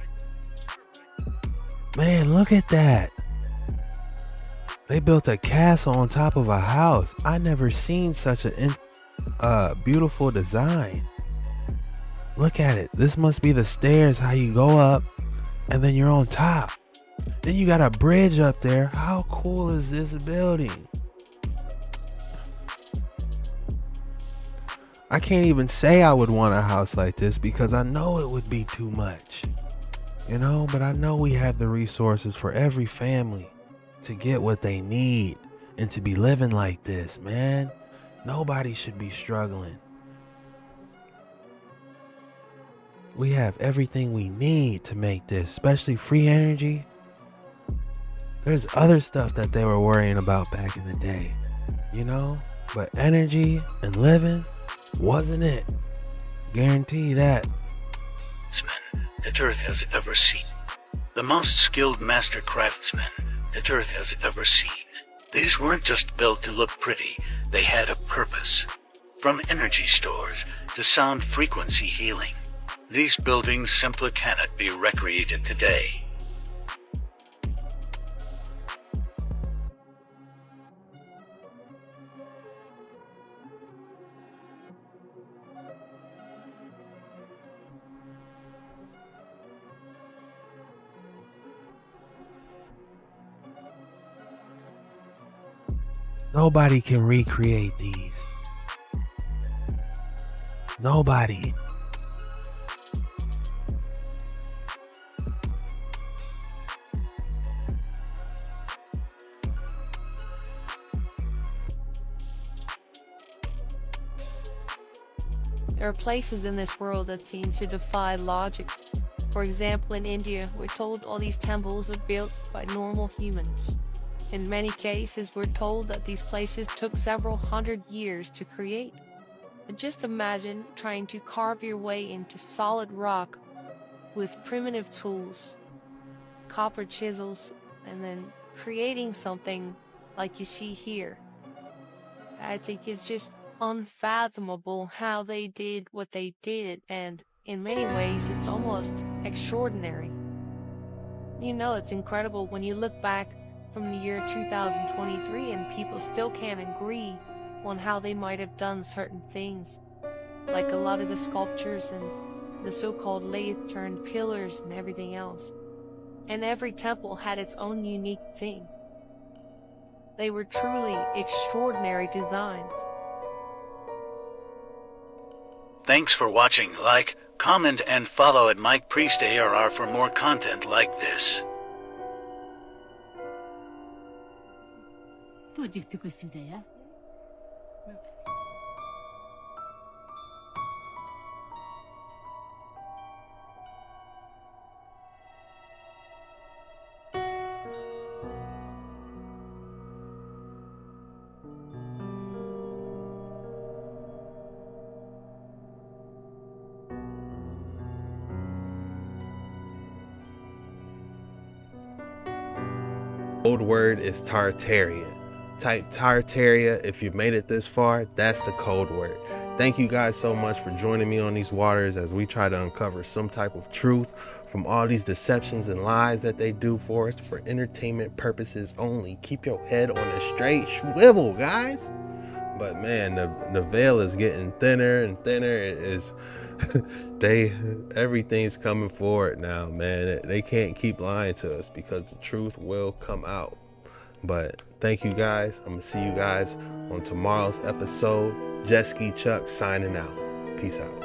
Man, look at that. They built a castle on top of a house. I never seen such a beautiful design. Look at it. This must be the stairs, how you go up and then you're on top. Then you got a bridge up there. How cool is this building? I can't even say I would want a house like this because I know it would be too much. You know, but I know we have the resources for every family to get what they need and to be living like this, man. Nobody should be struggling. We have everything we need to make this, especially free energy. There's other stuff that they were worrying about back in the day, you know, but energy and living wasn't it. Guarantee that. That Earth has ever seen. The most skilled master craftsmen that Earth has ever seen. These weren't just built to look pretty, they had a purpose. From energy stores to sound frequency healing. These buildings simply cannot be recreated today. Nobody can recreate these. Nobody. There are places in this world that seem to defy logic. For example, in India, we're told all these temples are built by normal humans. In many cases, we're told that these places took several hundred years to create. But just imagine trying to carve your way into solid rock with primitive tools, copper chisels, and then creating something like you see here. I think it's just unfathomable how they did what they did, and in many ways, it's almost extraordinary. You know, it's incredible when you look back from the year 2023 and people still can't agree on how they might have done certain things, like a lot of the sculptures and the so-called lathe-turned pillars and everything else. And every temple had its own unique thing. They were truly extraordinary designs. Thanks for watching. Like, comment, and follow at Mike Priest ARR for more content like this. Pode dizer que questa ideia? Code word is Tartaria. Type Tartaria if you've made it this far. That's the code word. Thank you guys so much for joining me on these waters as we try to uncover some type of truth from all these deceptions and lies that they do for us for entertainment purposes only. Keep your head on a straight swivel, guys. But man, the veil is getting thinner and thinner. It is everything's coming forward now, man. They can't keep lying to us because the truth will come out. But thank you guys. I'm gonna see you guys on tomorrow's episode. JetskiChucK signing out. Peace out.